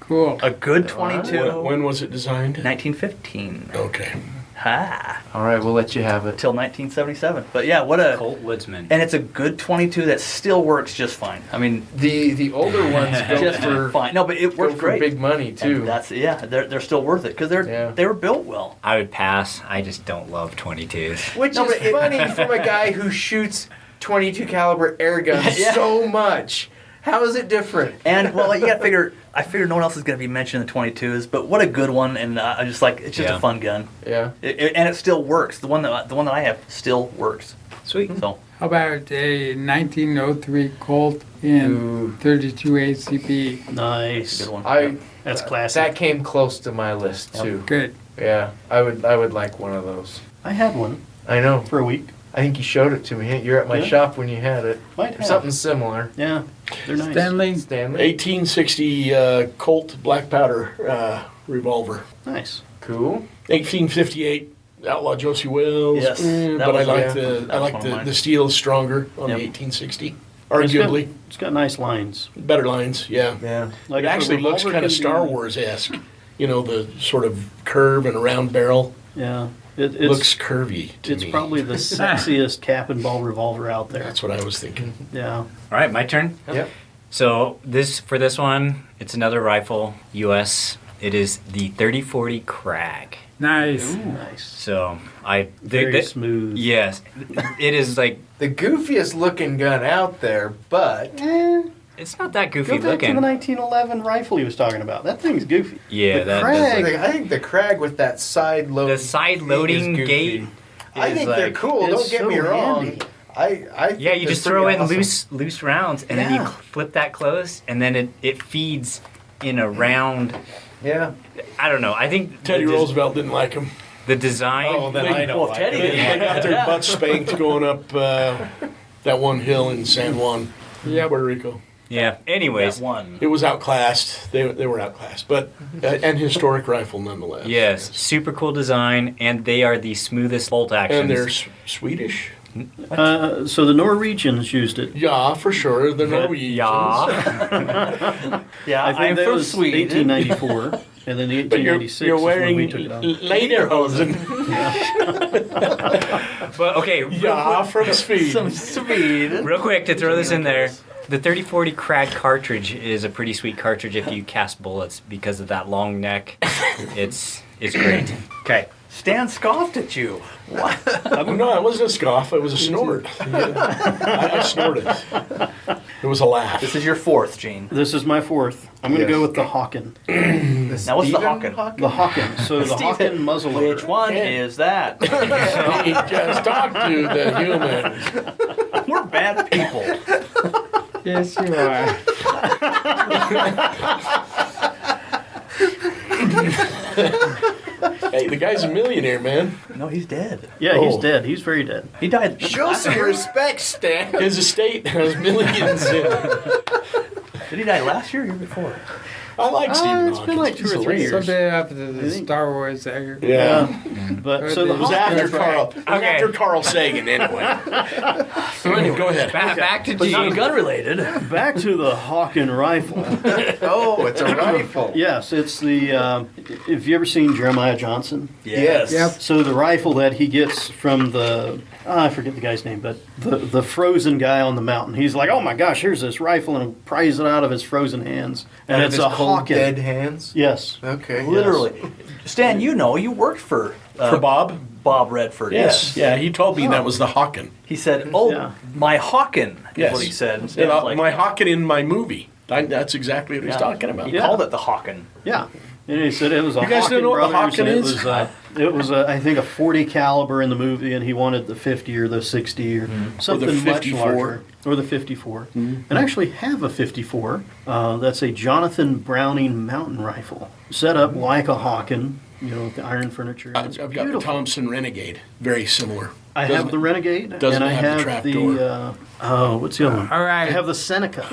Cool. a good 22, When was it designed? 1915. Okay. Ha! All right, we'll let you have it. Till 1977. But yeah, what a Colt Woodsman. and it's a good 22 that still works just fine. I mean, The older ones go just for fine. No, but it go works for great. big money And too. that's they're still worth it because Yeah. they were built well. I would pass. I just don't love 22s. Which No, is but it- funny from a guy who shoots 22 caliber air guns Yeah. so much. How is it different? And well, you gotta figure. I figure no one else is gonna be mentioning the 22s, but what a good one! And I just like it's just Yeah. a fun gun, Yeah. and it still works. The one that I have still works. Sweet. So How about a 1903 Colt in Ooh. 32 ACP? nice. good one. That's That classic. came close to my list too. Good. Yeah, I would like one of those. I had one I know. for a week. I think you showed it to me. You're at my Yeah. shop when you had it. Might Or have. something similar. Yeah, they're nice. Stanley? Stanley. 1860 Colt black powder revolver. Nice. Cool. 1858 Outlaw Josie Wells. Yes, that But I was- like yeah. the That was one of the mine. steel is stronger on Yep. the 1860. It's got- Arguably it's got nice lines. better lines. Yeah. Yeah. Like It if a actually looks revolver kind of can be- Star Wars esque. The sort of curve and a round barrel Yeah, it's looks curvy to it's me. probably the sexiest cap and ball revolver out there. That's what I was thinking. Yeah. All right, my turn. Yep. So for this one, it's another rifle, U.S. It is the 3040 Krag. Nice. Nice. So Very smooth. Yes, it is like The goofiest looking gun out there, but It's not that Go goofy back to looking. the 1911 rifle he was talking about. That thing's goofy. Yeah, The that Krag, does I think the Krag with that side load. The side loading gate. I is think they're like- cool. it's Don't get me so wrong. handy. I think Yeah, you they're just throw pretty in awesome. loose rounds, and then you Yeah. flip that closed, and then it feeds in a round. Yeah. I don't know. I think Teddy Roosevelt didn't like them. the design. Oh, then I don't Well, like Teddy it. didn't They got their butts spanked going up that one hill in San Juan, Yep. Puerto Rico. Yeah. Anyways, that one. It was outclassed. They were outclassed, but an historic rifle nonetheless. yes, super cool design, and they are the smoothest bolt actions. And they're Swedish. So the Norwegians used it. Yeah, for sure. The Norwegians. Yeah. Yeah, I think I'm that from was Sweden. 1894, and then the But 1896 you're is when wearing we took it off. lederhosen. But okay, Yeah, from Sweden. Some Sweden. real quick to throw this in there. The 3040 Krag cartridge is a pretty sweet cartridge if you cast bullets because of that long neck. It's great. Okay. Stan scoffed at you. No, it wasn't a scoff. It was a snort. I snorted. It was a laugh. This is your fourth, Gene. This is my fourth. I'm going to Yes. go with the Hawken. Now, what's the Hawken? The Hawken. So the Hawken muzzle loader. Which one is that? He just talked to the human. We're bad people. Yes, you are. Hey, the guy's a millionaire, man. No, he's dead. Yeah, he's Oh. dead. He's very dead. He died. Show some respect, Stan. His estate has millions in it. Did he die last year or year before? I like Stephen it's been Hawking. like 2 or 3 He's years. Something after the I think- Star Wars era. Yeah. But so the It was Hawken, after Carl. It was Okay. after Carl Sagan, anyway. So anyway, go ahead. Back to But not Gene. gun related. back to the Hawken rifle. Oh, it's a rifle. Yes, it's the. Have you ever seen Jeremiah Johnson? Yes. Yep. So the rifle that he gets from the I forget the guy's name, but the frozen guy on the mountain. He's like, oh my gosh, here's this rifle, and he pries it out of his frozen hands, and Out of it's his a cold, Hawken. dead hands. Yes. Okay. Literally. Stan, you know, you worked for For Bob? Bob Redford. Yes. Yeah, he told me that was the Hawken. He said, "Oh, Yeah. my Hawken," is Yes. what he said. And Yeah, Stan's like, my Hawken in my movie. That's exactly what he's yeah. talking about. He Yeah. called it the Hawken. Yeah. And he said it was a You guys Hawken don't know what the Brothers, Hawken and is? it was I think a 40 caliber in the movie, and he wanted the 50 or the 60 or something Or the much 54. larger, or the 54. And I actually have a 54. That's a Jonathan Browning mountain rifle, set up like a Hawken, with the iron furniture. I've It's got the beautiful. Thompson Renegade. Very similar. I have the Renegade, doesn't and I have the have trapdoor. what's the other one? All right. I have the Seneca.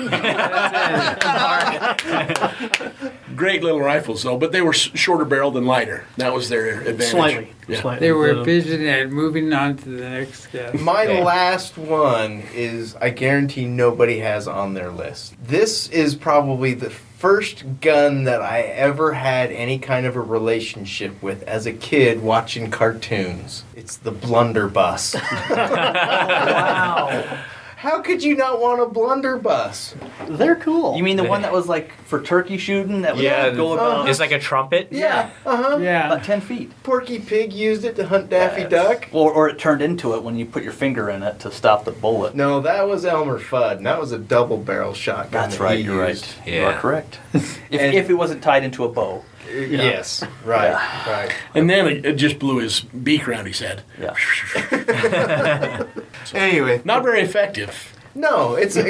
Great little rifles, though, but they were shorter barreled and lighter. That was their advantage. Slightly. Yeah. Slightly. They were The- visionary. Moving on to the next guest. My Okay. last one is, I guarantee nobody has on their list. This is probably the first gun that I ever had any kind of a relationship with as a kid watching cartoons. It's the blunderbuss. Wow. How could you not want a blunderbuss? They're cool. You mean the one that was like for turkey shooting? That would Yeah, go about, it's like a trumpet. Yeah, uh-huh. Yeah. about 10 feet. Porky Pig used it to hunt Daffy Yes. Duck. Or it turned into it when you put your finger in it to stop the bullet. No, that was Elmer Fudd, and that was a double barrel shotgun. That's that right, he you're right. used. You are Yeah. correct. And- if it wasn't tied into a bow. Yes, right, right. And then it just blew his beak around his head. Yeah. Anyway, Not very effective. no, it's a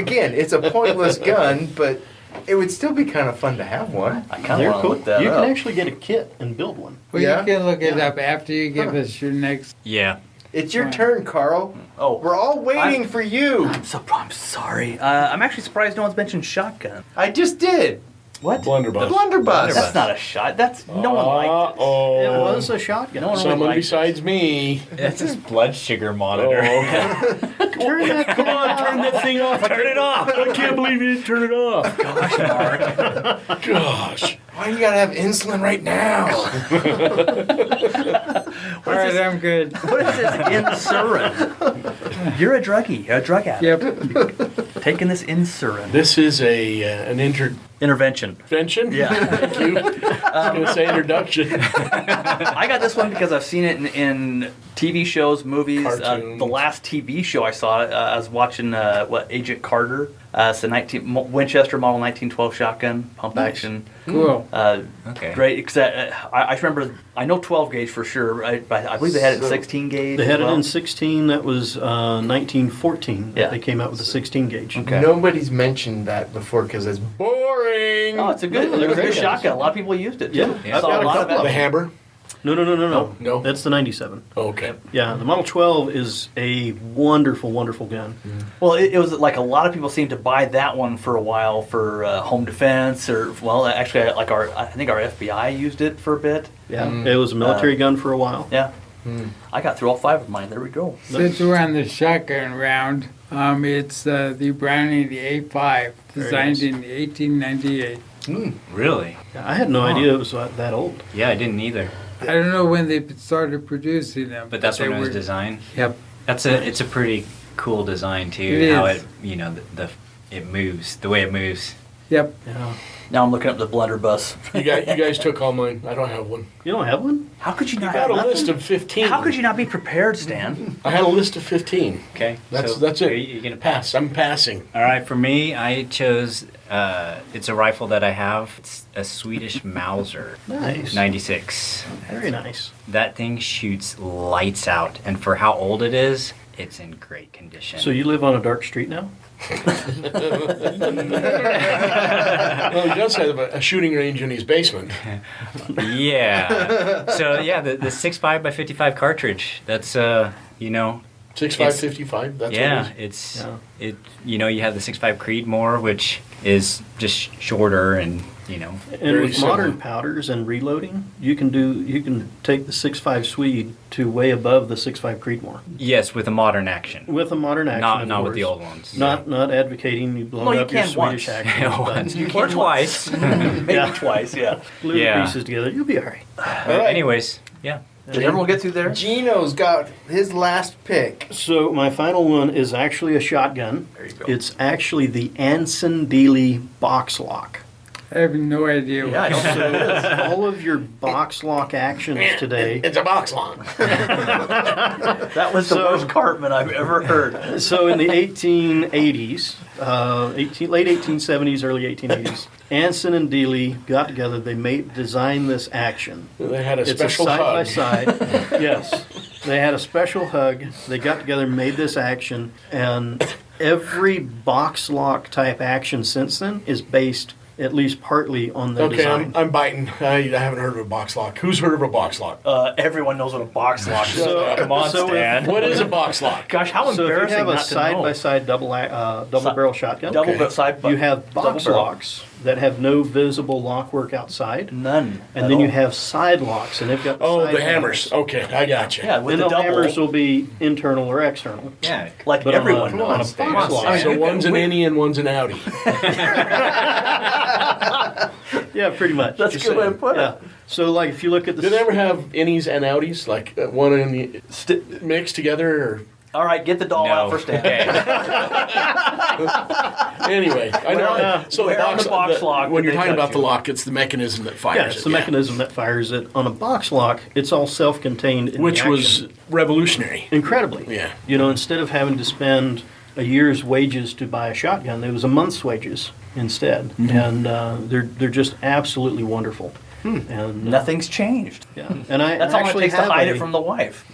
pointless gun, but it would still be kind of fun to have one. I kind They're of want to cool. look that You up. can actually get a kit and build one. Well, Yeah? you can look it up after you give us your next. Yeah. It's your turn, Carl. Oh. We're all waiting for you. I'm sorry. I'm actually surprised no one's mentioned shotgun. I just did. What? Blunderbuss. The blunderbuss. That's not a shot. That's no one liked it. Uh-oh. It was a shotgun. No one really Someone liked besides me. That's his blood sugar Oh, monitor. okay. Turn that Come on, turn that thing off. Turn it off. I can't believe you didn't turn it off. Gosh, Mark. Gosh. Why do you gotta have insulin right now? All right, I'm good. What is this Insurin? You're a druggie, a drug addict. Yep. Taking this Insurin. This is an Intervention. intervention. Yeah. Thank you. I was going to say introduction. I got this one because I've seen it in TV shows, movies. Cartoons. The last TV show I saw, I was watching Agent Carter. It's a Winchester model 1912 shotgun, pump action. Cool. Okay. Great. Except I remember, I know 12 gauge for sure. Right? But I believe they had it in 16 gauge. They had as well. it in 16. That was 1914. Yeah. They came out with a 16 gauge. Okay. Nobody's mentioned that before because it's boring. Oh, it's a good, They're it's a great good guys. shotgun. A lot of people used it too. Yeah. Yeah. I saw I've got a lot a of couple The it. hammer. No. No. That's the 97. Oh, okay. Yeah, the Model 12 is a wonderful, wonderful gun. Well, it was like a lot of people seemed to buy that one for a while for home defense, or actually, like I think our FBI used it for a bit. Yeah, it was a military gun for a while. Yeah, I got through all 5 of mine. There we go. Since we're on the shotgun round, it's the Browning the A5, designed nice. in 1898. Really? I had no idea it was that old. Yeah, I didn't either. I don't know when they started producing them. But that's they when it was were- designed. Yep. It's a pretty cool design too. It How is. it moves, the way it moves. Yep. Yeah. Now I'm looking up the blunderbuss. You guys took all mine. I don't have one. You don't have one? How could you I not got a have list nothing? of 15. How could you not be prepared, Stan? I had a list of 15. Okay. That's it. Are you gonna pass? I'm passing. All right. For me, I chose. It's a rifle that I have. It's a Swedish Mauser. Nice. 96. Very nice. That thing shoots lights out, and for how old it is, it's in great condition. So you live on a dark street now? Well, he does have a shooting range in his basement. Yeah. So yeah, the 6.5 by 55 cartridge. That's 6555. That's yeah, what it is. it. You have the 6.5 Creedmoor, which is just shorter and And Very with similar. modern powders and reloading, you can take the 6.5 Swede to way above the 6.5 Creedmoor. yes, with a modern action. With a modern action, Not of with the course. old ones. Not advocating you blow Well, you up your can Swedish once. action. Once. but Or twice. Maybe Yeah. twice, yeah. glue the Yeah. pieces together, you'll be all right. Anyways, yeah. Did everyone get through there? Gino's got his last pick. So my final one is actually a shotgun. There you go. It's actually the Anson Dealey box lock. I have no idea. Yeah, I don't So all of your box lock actions today. It's a box lock. That was the So- worst Cartman I've ever heard. So in the 1880s, late 1870s, early 1880s, Anson and Dealey got together. They designed this action. They had a It's a special side by hug. side. Yes, they had a special hug. They got together, made this action, and every box lock type action since then is based at least partly on their Okay, design. I'm biting. I haven't heard of a box lock. Who's heard of a box lock? Everyone knows what a box lock is. So- Come on, so Stan. What is a box lock? Gosh, how So if you embarrassing have a not to know. side-by-side double barrel shotgun, Double Okay. but side you have box double barrel. locks that have no visible lock work outside, None. and at then you all. have side locks, and they've got Oh, side the hammers. handles. Okay, I got you. Yeah, with And the the double. hammers will be internal or external. Yeah. Like But everyone on a knows. box lock, So one's an innie and one's an outie. yeah, pretty much. That's a good way to put it. Yeah. So like if you look at the Do they ever have innies and outies, like one in the mixed together? Or All right, get the doll out for Stan. Okay. anyway, I know. Yeah. So Where on the box lock when did you're they talking touch about the you? lock, it's the mechanism that fires yeah, it. it's the mechanism that fires it. On a box lock, it's all self-contained. In which the was action. revolutionary. incredibly. Yeah. Instead of having to spend a year's wages to buy a shotgun, there was a month's wages instead, and they're just absolutely wonderful. And Nothing's changed. yeah, and I That's all it actually takes to have hide a- it from the wife.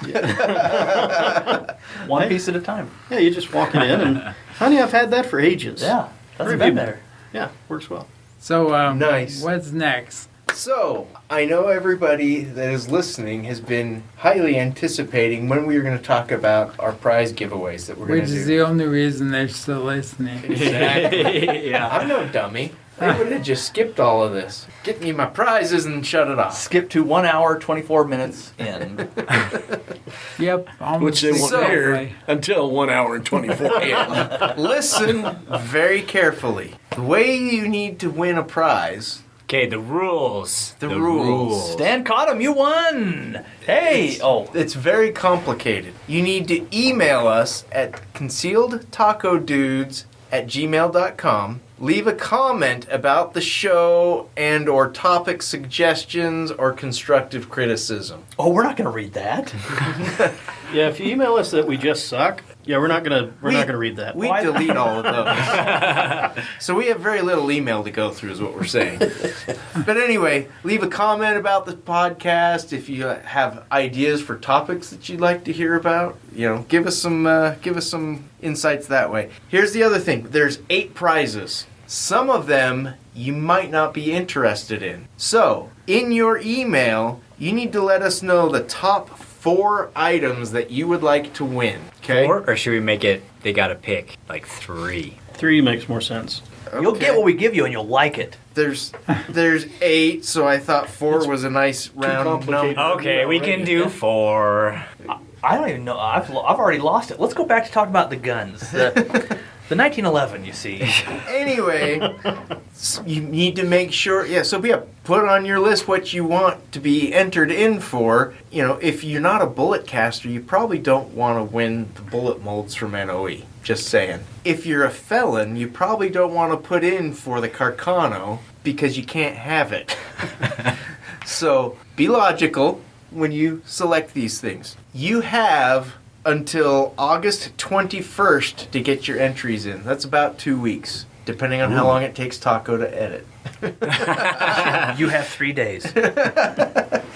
One piece at a time. Yeah, you just walk it in and, honey, I've had that for ages. Yeah, that's Very been good. there. Yeah, works well. So, Nice. what's next? So, I know everybody that is listening has been highly anticipating when we were going to talk about our prize giveaways that we're going Which to is do. the only reason they're still listening. Exactly. Yeah. I'm no dummy. They would have just skipped all of this. Get me my prizes and shut it off. Skip to 1 hour, 24 minutes in. Yep. almost Which they won't So- hear until 1 hour and 24 a.m. Listen very carefully. The way you need to win a prize Okay, the rules. The rules. Stan caught him. You won. Hey. It's very complicated. You need to email us at concealedtacodudes@gmail.com. Leave a comment about the show and or topic suggestions or constructive criticism. Oh, we're not going to read that. Yeah, if you email us that we just suck, yeah, we're not gonna read that. We delete all of those. So we have very little email to go through is what we're saying. But anyway, leave a comment about the podcast if you have ideas for topics that you'd like to hear about. Give us some insights that way. Here's the other thing. There's 8 prizes. Some of them you might not be interested in. So, in your email, you need to let us know the top 4 items that you would like to win. Okay? 4, or should we make it, they gotta pick, 3? 3 makes more sense. You'll get what we give you and you'll like it. There's 8, so I thought 4 was a nice round complicated. number. Okay, we can do 4. I don't even know. I've already lost it. Let's go back to talk about the guns. The 1911, you see. Anyway, you need to make sure, so put on your list what you want to be entered in for. If you're not a bullet caster, you probably don't want to win the bullet molds from NOE. Just saying. If you're a felon, you probably don't want to put in for the Carcano because you can't have it. So, be logical when you select these things. You have until August 21st to get your entries in. That's about 2 weeks, depending on how long it takes Taco to edit. You have 3 days.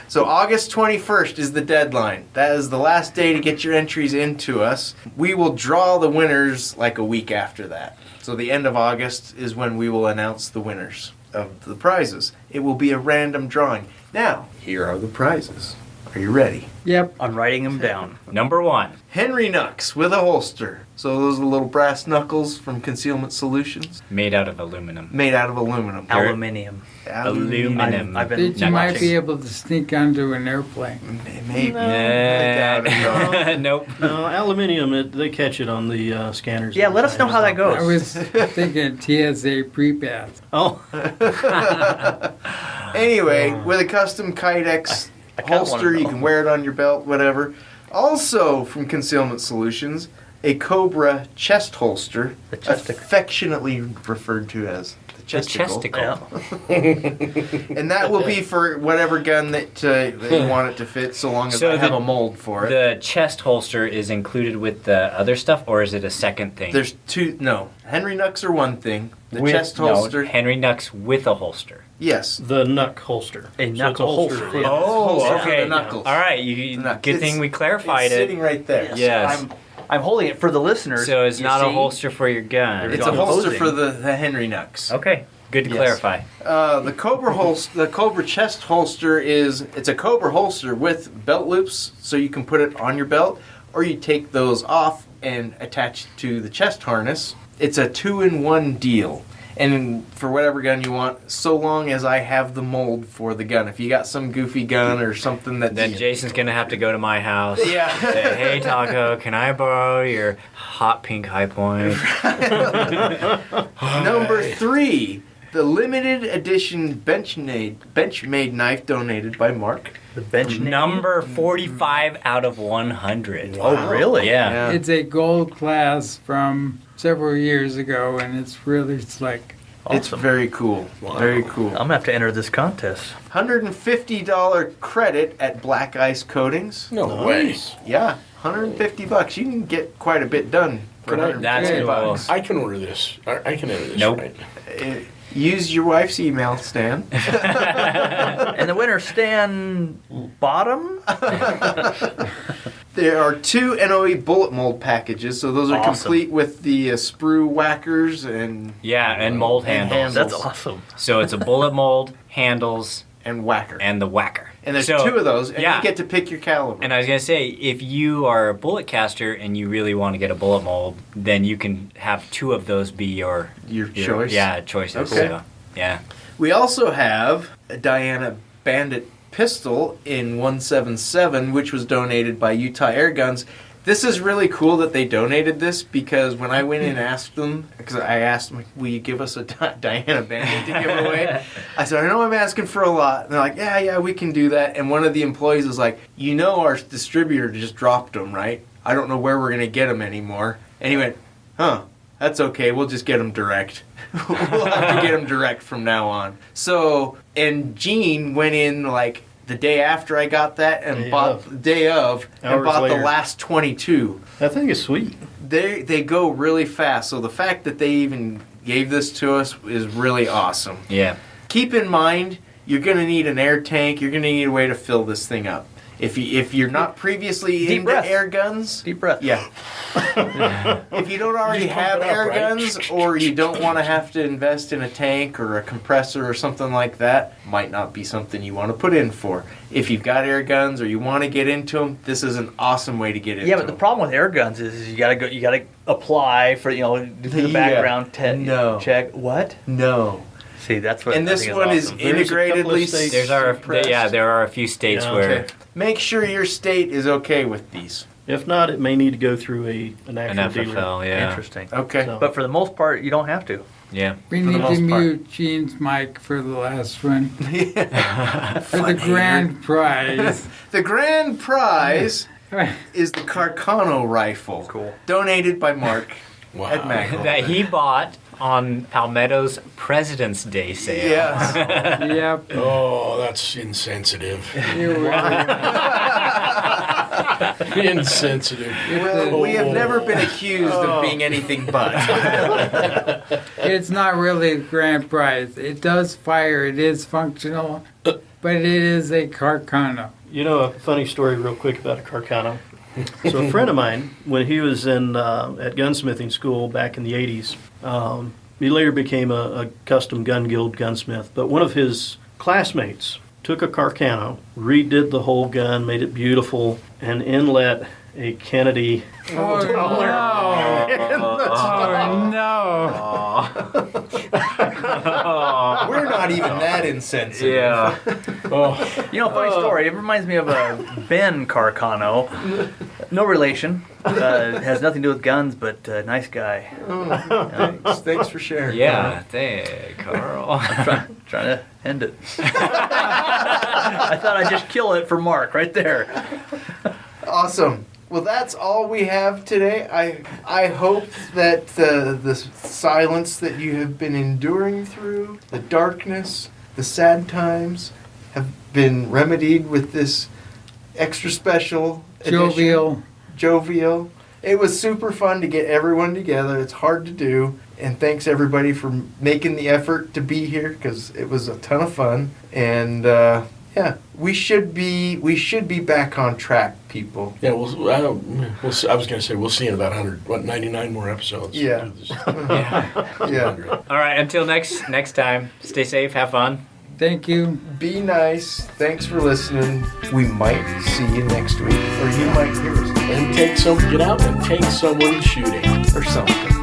So August 21st is the deadline. That is the last day to get your entries into us. We will draw the winners a week after that. So the end of August is when we will announce the winners of the prizes. It will be a random drawing. Now, here are the prizes. Are you ready? Yep. I'm writing them down. Number 1. Henry Knucks with a holster. So those are the little brass knuckles from Concealment Solutions. Made out of aluminum. Made out of aluminum. Aluminium. Aluminum. I've been That you might watching. be able to sneak onto an airplane. Maybe. I doubt it, though. Nope. No, aluminium, they catch it on the scanners. Yeah, let us know how that I goes. was thinking TSA pre-pass. Oh, Anyway, with a custom Kydex I kinda holster, wanna you know. can wear it on your belt, whatever. Also from Concealment Solutions, a Cobra chest holster, The chesticle. affectionately referred to as the The chesticle. chesticle. And that will be for whatever gun that you want it to fit, so long as So I have the- a mold for it. The chest holster is included with the other stuff, or is it a second thing? There's 2, no. Henry Knucks are one thing. The With- chest holster, No, Henry Knucks with a holster. yes. the knuck holster. A So knuck it's a holster. holster. Yeah. holster for okay. the knuckles. All right. You, Knucks. good thing we clarified It's it. sitting right there. Yes. I'm holding it for the listeners. So it's you not a see? holster for your gun. It's You're a holster posing. for the Henry Knucks. Okay. Good to Yes. clarify. The Cobra chest holster it's a Cobra holster with belt loops, so you can put it on your belt, or you take those off and attach it to the chest harness. It's a 2-in-1 deal. And for whatever gun you want, so long as I have the mold for the gun. If you got some goofy gun or something that Then Jason's gonna have to go to my house. Yeah. Say, hey Taco, can I borrow your hot pink high point? Number 3, the limited edition Benchmade knife donated by Mark. The bench name? Number 45 out of 100. Oh, really? Yeah. It's a gold class from several years ago, and it's really slick. It's Awesome. very cool. Very cool. I'm going to have to enter this contest. $150 credit at Black Ice Coatings. No way. Yeah, $150. You can get quite a bit done for Can I- That's $150. cool. I can order this. I can enter this, Nope. right? Use your wife's email, Stan. And the winner, Stan Bottom? There are 2 NOE bullet mold packages, so those are Awesome. complete with the sprue whackers and Yeah, and mold And handles. That's awesome. So it's a bullet mold, handles, whacker. and the whacker. And there's So, 2 of those, and yeah. you get to pick your caliber. And I was gonna say, if you are a bullet caster and you really want to get a bullet mold, then you can have 2 of those be your choice. Yeah, choices. Okay. So, yeah. We also have a Diana Bandit pistol in 177, which was donated by Utah Air Guns. This is really cool that they donated this, because when I went in and asked them, because I asked them, will you give us a Diana Band-Aid to give away? I said, I know I'm asking for a lot. And they're like, yeah, we can do that. And one of the employees was like, our distributor just dropped them, right? I don't know where we're going to get them anymore. And he went, that's okay. We'll just get them direct. We'll have to get them direct from now on. So, and Gene went in like the day after I got that and bought the last 22. That thing is sweet. They go really fast. So the fact that they even gave this to us is really awesome. Yeah. Keep in mind, you're going to need an air tank. You're going to need a way to fill this thing up. If you're not previously into air guns, Deep breath. yeah. If you don't already have air guns, or you don't want to have to invest in a tank or a compressor or something like that, might not be something you want to put in for. If you've got air guns or you want to get into them, this is an awesome way to get into them. Yeah, but the problem with air guns is you gotta apply for do the background check. What? No. See, that's what. And this one is integratedly. There are a few states where. Make sure your state is okay with these. If not, it may need to go through an An actual dealer. FFL, yeah. Interesting. Okay. So- But for the most part, you don't have to. Yeah. We For the need to most part. mute Gene's mic for the last one. For the grand prize. The grand prize is the Carcano rifle. Cool. Donated by Mark at Magna. That he bought on Palmetto's President's Day sale. Yes. Yep. Oh, that's insensitive. You're right. Insensitive. Well, we have never been accused of being anything but. It's not really a grand prize. It does fire. It is functional, but it is a Carcano. You know a funny story real quick about a Carcano? So a friend of mine, when he was at gunsmithing school back in the 80s, he later became a custom gun guild gunsmith. But one of his classmates took a Carcano, redid the whole gun, made it beautiful, and inlet a Kennedy. Oh, no. We're not even that insensitive. Yeah. Funny story. It reminds me of a Ben Carcano. No relation. Has nothing to do with guns, but nice guy. Thanks for sharing. Yeah. Hey, Carl. Trying to end it. I thought I'd just kill it for Mark right there. Awesome. Well, that's all we have today. I hope that the silence that you have been enduring through, the darkness, the sad times, have been remedied with this extra special edition. Jovial. It was super fun to get everyone together. It's hard to do. And thanks everybody for making the effort to be here, because it was a ton of fun. And yeah, we should be back on track, people. Yeah, I was going to say we'll see in about 99 more episodes. Yeah. Yeah. All right. Until next time. Stay safe. Have fun. Thank you. Be nice. Thanks for listening. We might see you next week, or you might hear us And get out and take someone shooting. or something.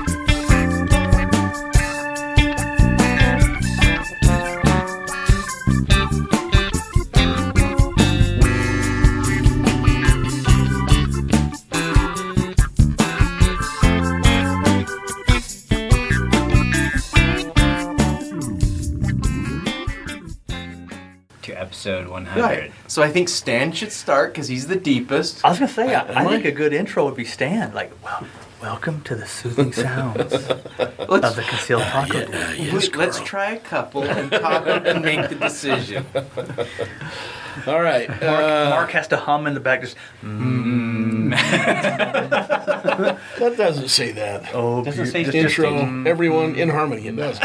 To episode 100. Right. So I think Stan should start because he's the deepest. I was going to say, I think a good intro would be Stan. Like, welcome to the soothing sounds of the concealed taco. Let's try a couple and Taco can make the decision. All right. Mark has to hum in the back. Just, That doesn't say that. oh, Doesn't say just Intro, everyone in harmony. It does.